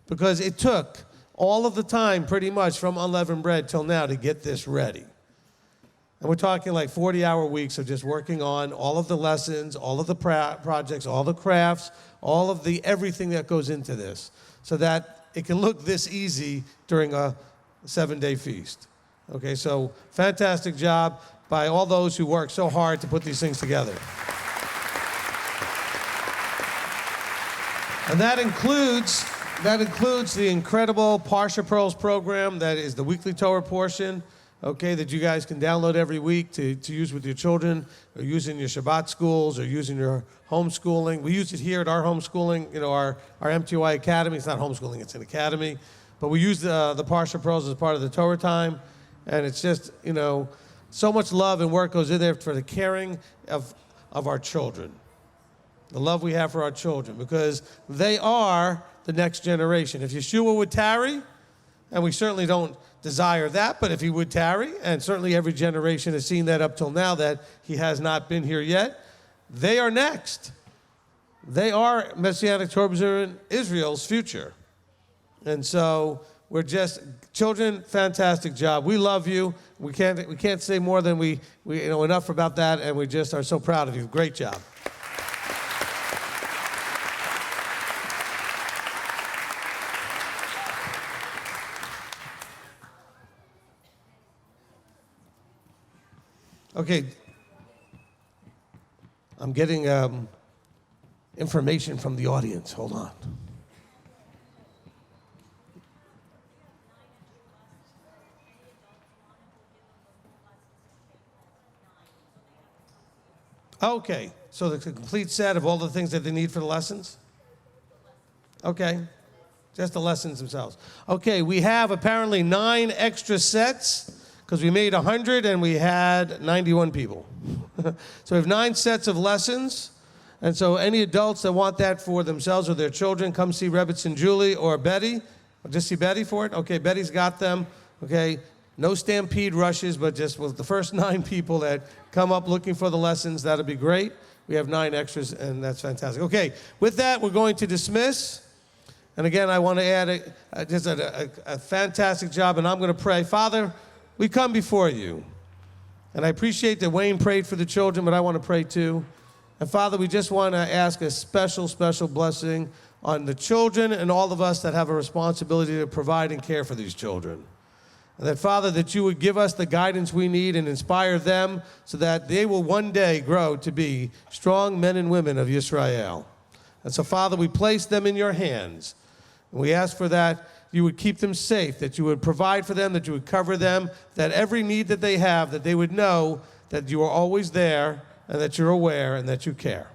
Because it took all of the time pretty much from unleavened bread till now to get this ready. And we're talking like 40-hour weeks of just working on all of the lessons, all of the projects, all the crafts, all of the everything that goes into this, so that it can look this easy during a 7-day feast. Okay, so fantastic job by all those who work so hard to put these things together. And that includes the incredible Parsha Pearls program that is the weekly Torah portion, okay, that you guys can download every week to use with your children, or use in your Shabbat schools, or use in your homeschooling. We use it here at our homeschooling, our MTOI Academy. It's not homeschooling, it's an academy. But we use the Parsha Pearls as part of the Torah time, and it's just, so much love and work goes in there for the caring of our children. The love we have for our children, because they are the next generation. If Yeshua would tarry, and we certainly don't desire that, but if he would tarry, and certainly every generation has seen that up till now, that he has not been here yet, they are next. They are Messianic Torah in Israel's future. And so we're just, children, fantastic job. We love you. We can't say more than we enough about that, and we just are so proud of you. Great job. Okay, I'm getting information from the audience. Hold on. Okay, so the complete set of all the things that they need for the lessons? Okay, just the lessons themselves. Okay, we have apparently 9 extra sets, because we made 100 and we had 91 people. So we have 9 sets of lessons. And so any adults that want that for themselves or their children, come see Rebitz and Julie or Betty. Or just see Betty for it? Okay, Betty's got them. Okay, no stampede rushes, but just with the first 9 people that come up looking for the lessons, that'll be great. We have 9 extras, and that's fantastic. Okay, with that, we're going to dismiss. And again, I want to add just a fantastic job, and I'm going to pray. Father, we come before you, and I appreciate that Wayne prayed for the children, but I want to pray too. And Father, we just want to ask a special, special blessing on the children and all of us that have a responsibility to provide and care for these children. And that, Father, that you would give us the guidance we need and inspire them so that they will one day grow to be strong men and women of Yisrael. And so, Father, we place them in your hands. And we ask for that you would keep them safe, that you would provide for them, that you would cover them, that every need that they have, that they would know that you are always there and that you're aware and that you care.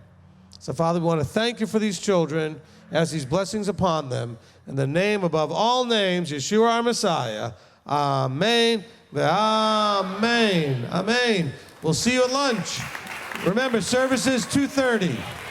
So, Father, we want to thank you for these children, ask these blessings upon them. In the name above all names, Yeshua our Messiah. Amen. Amen. Amen. We'll see you at lunch. Remember, service is 2:30.